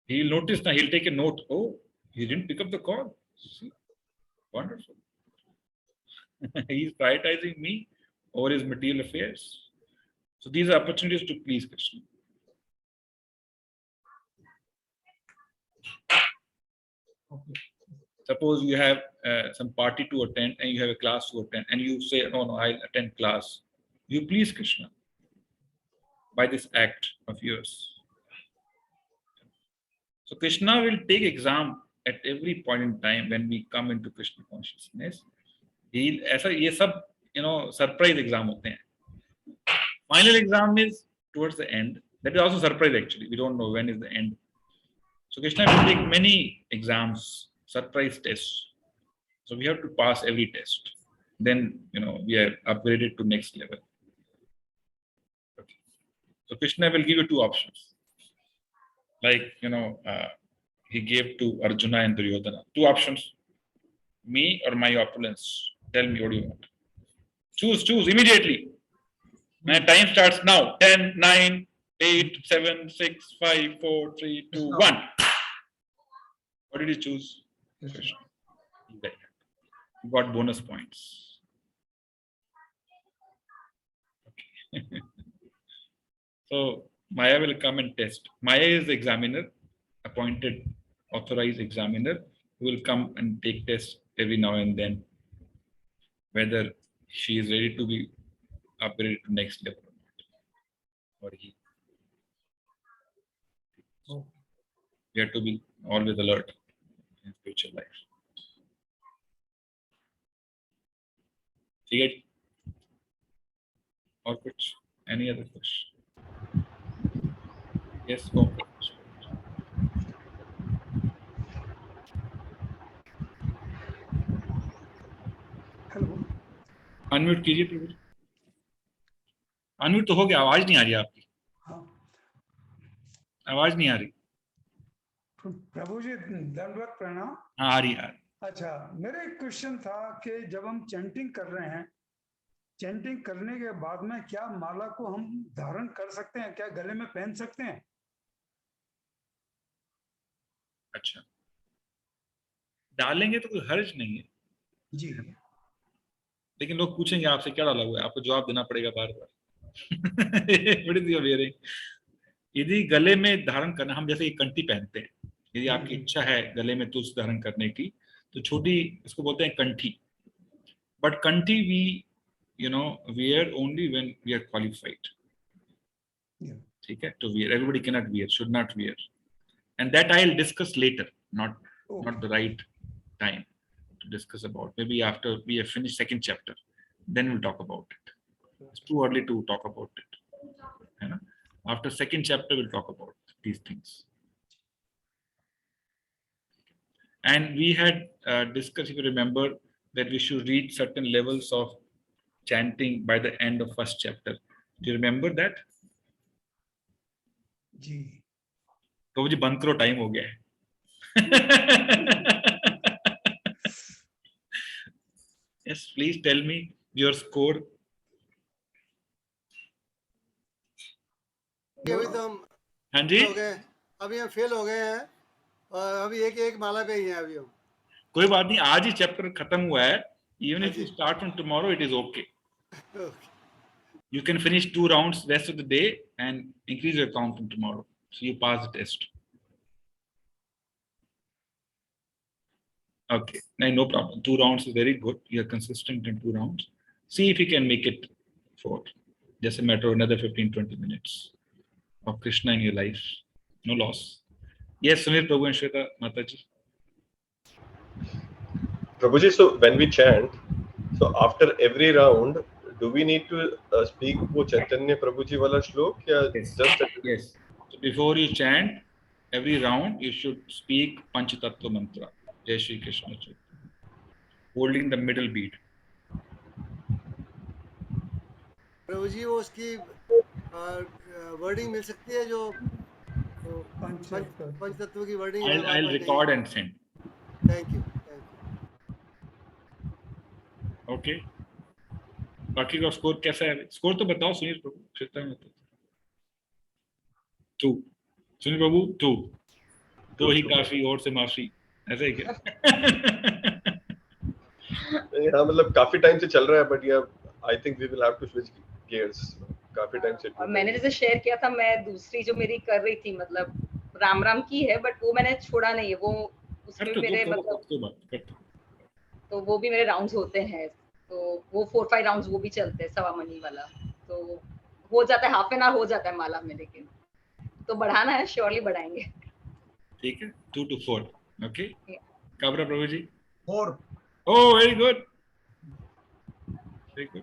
S1: He'll notice now, he'll take a note. Oh, he didn't pick up the call. See? Wonderful. He's prioritizing me over his material affairs. So these are opportunities to please Krishna.
S5: Okay.
S1: Suppose you have some party to attend and you have a class to attend and you say, no, I'll attend class. You please Krishna by this act of yours. So Krishna will take exam at every point in time when we come into Krishna consciousness. ऐसा ये सब surprise exam होते हैं. Final exam is towards the end. That is also surprise actually. We don't know when is the end. So Krishna will take many exams, surprise tests. So we have to pass every test. Then we are upgraded to next level. Okay. So Krishna will give you two options. Like he gave to Arjuna and Duryodhana. Two options. Me or my opulence. Tell me what do you want. Choose immediately. My time starts now. 10, 9, 8, 7, 6, 5, 4, 3, 2, 1. What did you choose?
S5: Krishna.
S1: You got bonus points. Okay. So Maya will come and test. Maya is the examiner, appointed, authorized examiner, who will come and take tests every now and then, whether she is ready to be upgraded to next level or not. Or he.
S5: Okay.
S1: You have to be always alert in spiritual life. ठीक है जी? और कुछ? Any other question? Yes, go.
S6: Hello
S1: unmute कीजिए प्रभु. Unmute तो हो गया, आवाज नहीं आ रही आपकी.
S6: हाँ
S1: आवाज नहीं आ रही.
S6: प्रभु जी दंडवत प्रणाम.
S1: हाँ आ रही है.
S6: अच्छा मेरा एक क्वेश्चन था कि जब हम चैंटिंग कर रहे हैं, चैंटिंग करने के बाद में क्या माला को हम धारण कर सकते हैं, क्या गले में पहन सकते हैं?
S1: अच्छा, डालेंगे तो कोई हर्ज नहीं है
S6: जी.
S1: लेकिन लोग पूछेंगे आपसे क्या डाला हुआ है, आपको जवाब देना पड़ेगा बार बार. यदि गले में धारण करना, हम जैसे एक कंठी पहनते हैं, यदि आपकी इच्छा है गले में तुलसी धारण करने की, तो छोटी इसको बोलते हैं कंठी. बट कंठी we wear only when we are qualified. ठीक है, to wear. Everybody cannot wear, should not wear, and that I'll discuss later, not the right time to discuss about. Maybe after we have finished second chapter, then we'll talk about it. It's too early to talk about it. After second chapter, we'll talk about these things. And we had discussed, if you remember, that we should reach certain levels of chanting by the end of first chapter. Do you remember that?
S6: जी.
S1: तो मुझे बंद करो, time हो गया है. Yes, please tell me your score.
S3: अभी तो हम
S1: हाँ जी,
S3: हो गए, अभी हम फेल हो गए हैं और अभी एक माला पे ही हैं अभी हम।
S1: कोई बात नहीं, आज ही चैप्टर खत्म हुआ है. Even
S3: हाँ
S1: if you
S3: ji.
S1: start from tomorrow, it is okay.
S3: Okay.
S1: You can finish 2 rounds rest of the day and increase your count from tomorrow. So you pass the test. Okay, no problem. 2 rounds is very good. You are consistent in 2 rounds. See if you can make it 4. Just a matter of another 15-20 minutes of Krishna in your life. No loss. Yes, Sunil Prabhu and Shweta Mataji.
S7: Prabhuji, so when we chant, so after every round, do we need to speak वो चैतन्य प्रभुजी वाला श्लोक या
S1: Yes.
S7: just
S1: Yes. So before you chant, every round you should speak Panchatattva mantra. Jai Shri Krishna Chaitanya. Holding the middle beat.
S3: प्रभु जी वो उसकी wording मिल सकती है जो पंचतत्व की वर्डिंग है हमारे
S1: I'll
S3: pass
S1: record and send.
S3: Thank you
S1: Okay. बाकी का स्कोर कैसा है? स्कोर तो बताओ सुनील प्रभु. श्वेता में 2. सुनील प्रभु 2. तो ही काफी और से माफी. ऐसा ही क्या?
S7: हाँ मतलब काफी टाइम से चल रहा है but yeah I think we will have to switch gears काफी टाइम से.
S8: और मैंने जैसे शेयर किया था, मैं दूसरी जो मेरी कर रही थी मतलब राम राम की है, बट वो मैंने छोड़ा नहीं है. वो उसमें मेरे मतलब तो वो भी मेरे राउंड्स होते हैं, तो वो 4-5 राउंड्स वो भी चलते हैं सवा मनी वाला, तो हो जाता है, हाफ एन आवर हो जाता है माला में. लेकिन तो बढ़ाना है, श्योरली बढ़ाएंगे.
S1: ठीक है, 2 to 4. Okay. Kabra Prabhu ji
S5: 4.
S1: Oh very good. Very good.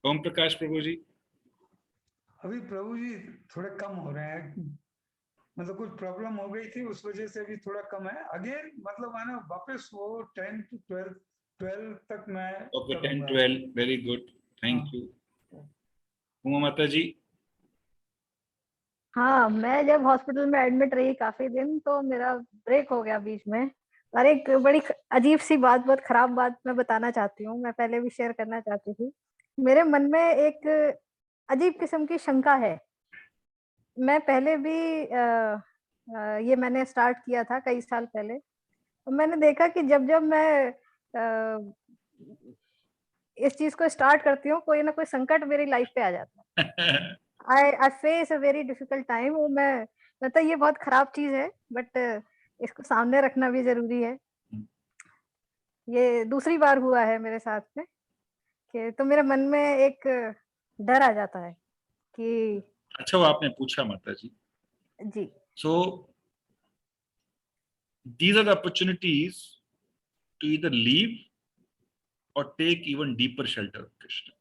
S1: Om Prakash Prabhu ji.
S6: अभी प्रभु जी थोड़े कम हो रहे हैं, मतलब कुछ प्रॉब्लम हो गई थी उस वजह से भी थोड़ा कम है. अगेन मतलब है ना, वापस वो 10 to 12 तक मैं.
S1: Okay, 10-12 very good. Thank you. Uma माता जी.
S9: हाँ, मैं जब हॉस्पिटल में एडमिट रही काफी दिन, तो मेरा ब्रेक हो गया बीच में. और एक बड़ी अजीब सी बात, बहुत खराब बात मैं बताना चाहती हूँ. मैं पहले भी शेयर करना चाहती थी. मेरे मन में एक अजीब किस्म की शंका है. मैं पहले भी ये मैंने स्टार्ट किया था कई साल पहले. तो मैंने देखा कि जब जब मैं इस चीज को स्टार्ट करती हूँ, कोई ना कोई संकट मेरी लाइफ पे आ जाता है. I face a very difficult time. वो मैं मतलब ये बहुत खराब चीज है, बट इसको सामने रखना भी जरूरी है. ये दूसरी बार हुआ है मेरे साथ में कि तो मेरे मन में एक डर आ जाता है कि.
S1: अच्छा, वो आपने पूछा माता जी.
S9: जी.
S1: So these are the opportunities to either leave or take even deeper shelter of Krishna.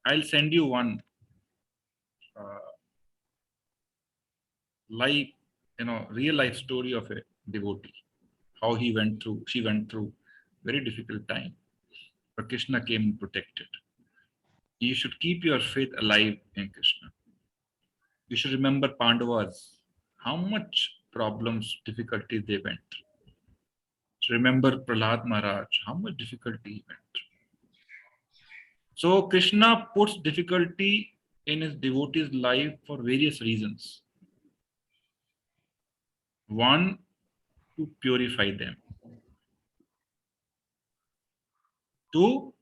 S1: I'll send you one life, real life story of a devotee. How she went through very difficult time, but Krishna came and protected. You should keep your faith alive in Krishna. You should remember Pandavas, how much problems, difficulties they went through. Remember Prahlad Maharaj, how much difficulty he went through. So Krishna puts difficulty in his devotees' life for various reasons. One, to purify them. To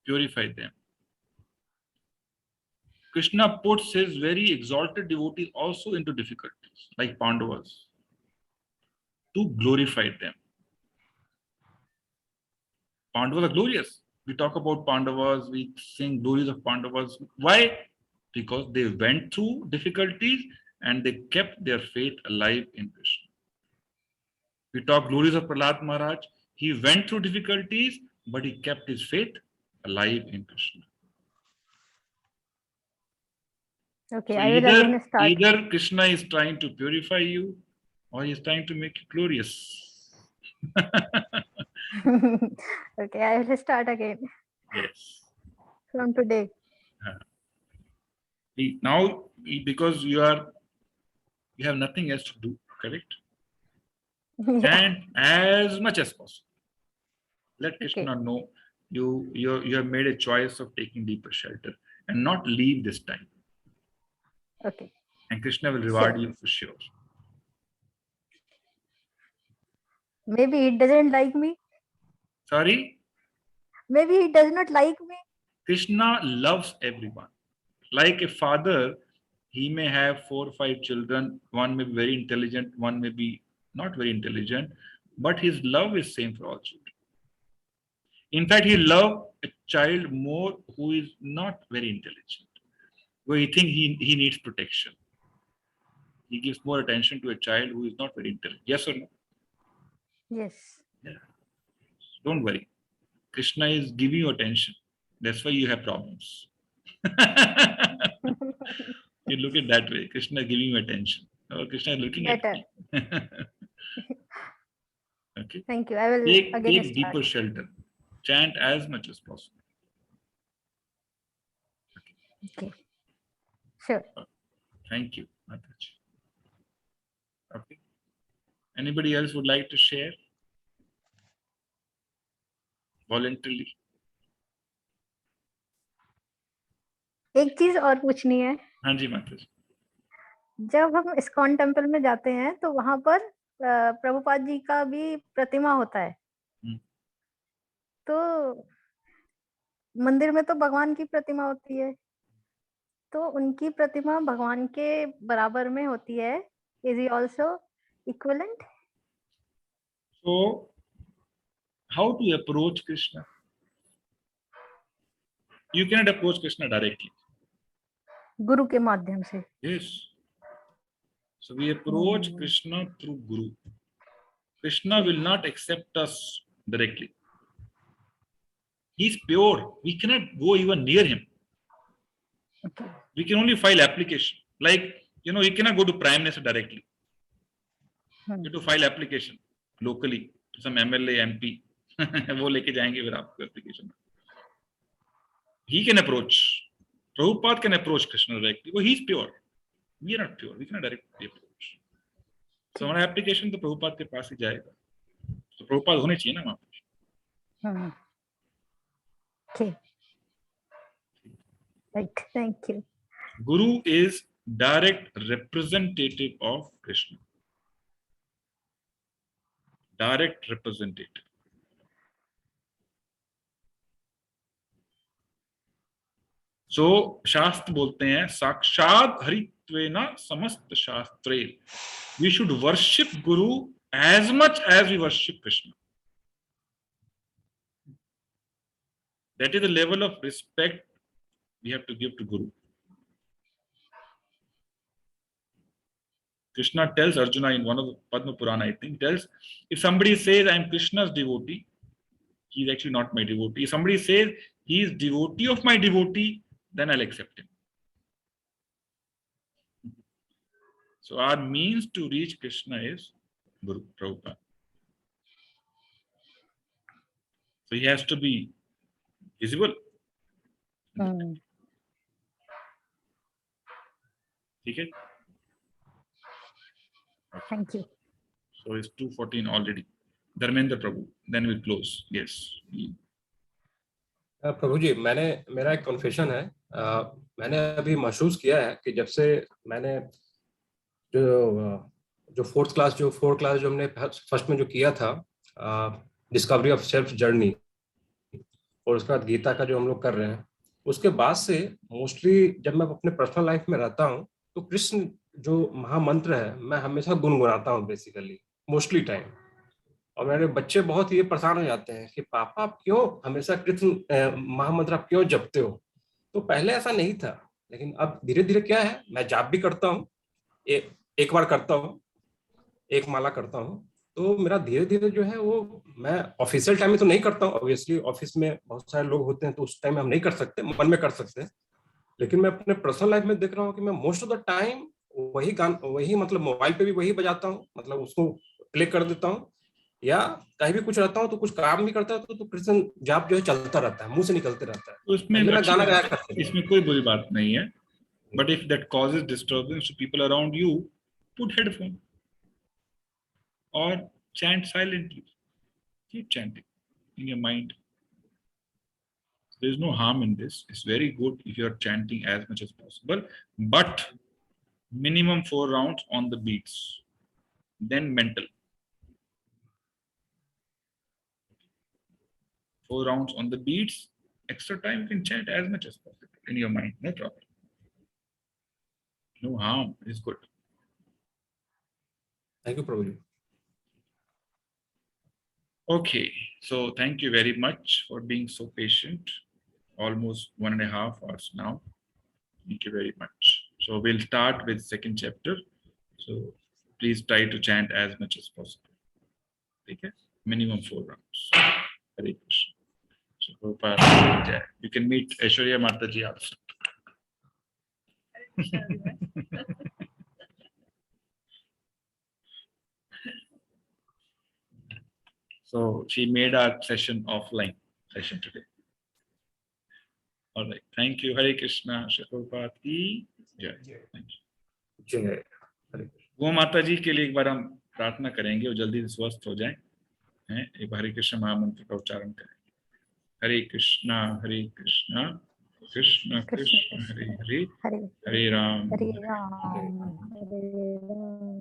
S1: purify them. Krishna puts his very exalted devotees also into difficulties, like Pandavas, to glorify them. Pandavas are glorious. We talk about Pandavas, we sing glories of Pandavas. Why? Because they went through difficulties and they kept their faith alive in Krishna. We talk glories of Prahlad Maharaj. He went through difficulties, but he kept his faith alive in Krishna.
S9: Okay,
S1: So
S9: I will again start.
S1: either Krishna is trying to purify you, or he is trying to make you glorious.
S9: Okay, I will start again.
S1: Yes.
S9: From today.
S1: Now, because you have nothing else to do, correct?
S9: Yeah.
S1: Chant as much as possible. Let
S9: Okay.
S1: Krishna know you have made a choice of taking deeper shelter and not leave this time.
S9: Okay.
S1: And Krishna will reward
S9: Sure.
S1: you for sure.
S9: Maybe he doesn't like me.
S1: Sorry?
S9: Maybe he does not like me.
S1: Krishna loves everyone. Like a father, he may have 4 or 5 children. One may be very intelligent, one may be not very intelligent, but his love is same for all children. In fact, he loves a child more who is not very intelligent, where he thinks he needs protection. He gives more attention to a child who is not very intelligent. Yes or no?
S9: Yes.
S1: Yeah. Don't worry. Krishna is giving you attention. That's why you have problems. You look at that way. Krishna is giving you attention. Oh, Krishna is looking
S9: Better.
S1: at me. Okay.
S9: Thank you. I will
S1: Take
S9: again start.
S1: deeper shelter. Chant as much as possible.
S9: Okay. Sure.
S1: Thank you, Mataji. Okay. Anybody else would like to share? Voluntarily.
S9: एक चीज और पूछनी है.
S1: हाँ जी माताजी.
S9: जब हम ISKCON temple में जाते हैं तो वहां पर प्रभुपाद जी का भी प्रतिमा होता है. तो मंदिर में तो भगवान की प्रतिमा होती है, तो उनकी प्रतिमा भगवान के बराबर में होती है. Is he also equivalent?
S1: So, how to approach Krishna? You cannot approach Krishna directly.
S9: गुरु के माध्यम से.
S1: Yes. So we approach Krishna through Guru. Krishna will not accept us directly. He is pure. We cannot go even near him.
S9: Okay.
S1: We can only file application. Like, you cannot go to Prime Minister directly. You have to file application locally to some MLA, MP. वो लेके जाएंगे फिर आपको application. He can approach. Prabhupada can approach Krishna directly. Well, he is pure. We are not pure. We cannot directly approach. So हमारा application तो Prabhupada के पास ही जाएगा. तो Prabhupada होने चाहिए ना वहाँ पे.
S9: Okay. Right. Thank you.
S1: Guru is direct representative of Krishna. Direct representative. So शास्त्र बोलते हैं साक्षात हरित्वेना समस्त शास्त्रे. We should worship Guru as much as we worship Krishna. That is the level of respect we have to give to Guru. Krishna tells Arjuna in one of the Padma Purana, I think, tells, if somebody says I am Krishna's devotee, he is actually not my devotee. If somebody says he is devotee of my devotee, then I'll accept him. So our means to reach Krishna is Guru Prabhupada. So he has to be visible. Okay?
S9: Thank you.
S1: So it's 2:14 already. Dharmendra Prabhu. Then we'll close. Yes.
S10: प्रभु जी, मेरा एक confession है. मैंने अभी महसूस किया है कि जब से मैंने जो फोर्थ क्लास जो हमने फर्स्ट में जो किया था, डिस्कवरी ऑफ सेल्फ जर्नी, और उसके बाद गीता का जो हम लोग कर रहे हैं, उसके बाद से मोस्टली जब मैं अपने पर्सनल लाइफ में रहता हूँ तो कृष्ण जो महामंत्र है मैं हमेशा गुनगुनाता हूँ बेसिकली मोस्टली टाइम. और मेरे बच्चे बहुत ये परेशान हो जाते हैं कि पापा आप क्यों हमेशा कृष्ण महामंत्र आप क्यों जपते हो. तो पहले ऐसा नहीं था, लेकिन अब धीरे धीरे क्या है, मैं जाप भी करता हूँ, एक बार करता हूँ, एक माला करता हूँ. तो मेरा धीरे धीरे जो है वो, मैं ऑफिशियल टाइम में तो नहीं करता हूँ, ऑब्वियसली ऑफिस में बहुत सारे लोग होते हैं तो उस टाइम में हम नहीं कर सकते, मन में कर सकते हैं. लेकिन मैं अपने पर्सनल लाइफ में देख रहा हूँ कि मैं मोस्ट ऑफ द टाइम वही मतलब मोबाइल पे भी वही बजाता हूँ, मतलब उसको प्ले कर देता हूँ, या कहीं भी कुछ रहता हूँ तो कुछ काम भी करता है तो कृष्ण जाप जो है चलता रहता है, मुंह से निकलते रहता है.
S1: तो इसमें
S10: गाना गाया करते हैं.
S1: इसमें कोई बुरी बात नहीं है. But if that causes disturbance to people around you, put headphone or chant silently. Keep chanting in your mind. There is no harm in this. It's very good if you are chanting as much as possible, but minimum 4 rounds on the beats, then mental. 4 rounds on the beats, extra time you can chant as much as possible in your mind, no problem. No harm, it's good.
S10: Thank you, Prabhuji.
S1: Okay, so thank you very much for being so patient. Almost 1.5 hours now. Thank you very much. So we'll start with second chapter. So please try to chant as much as possible. Okay? Minimum 4 rounds. Hare Krishna. So Prabhupada Jai. You can meet Aishwarya Mataji also. So she made our session offline session today. All right. Thank you. Hare Krishna. Shri Prabhupada ki Jai. Thank you.
S10: जय
S1: वो माता जी के लिए एक बार हम प्रार्थना करेंगे वो जल्दी से स्वस्थ हो जाएं हैं एक हरे कृष्ण महामंत्र का उच्चारण करेंगे हरे कृष्णा कृष्ण
S9: कृष्ण
S1: कृष्ण हरे हरे
S9: हरे
S1: हरे राम
S9: हरे राम हरे राम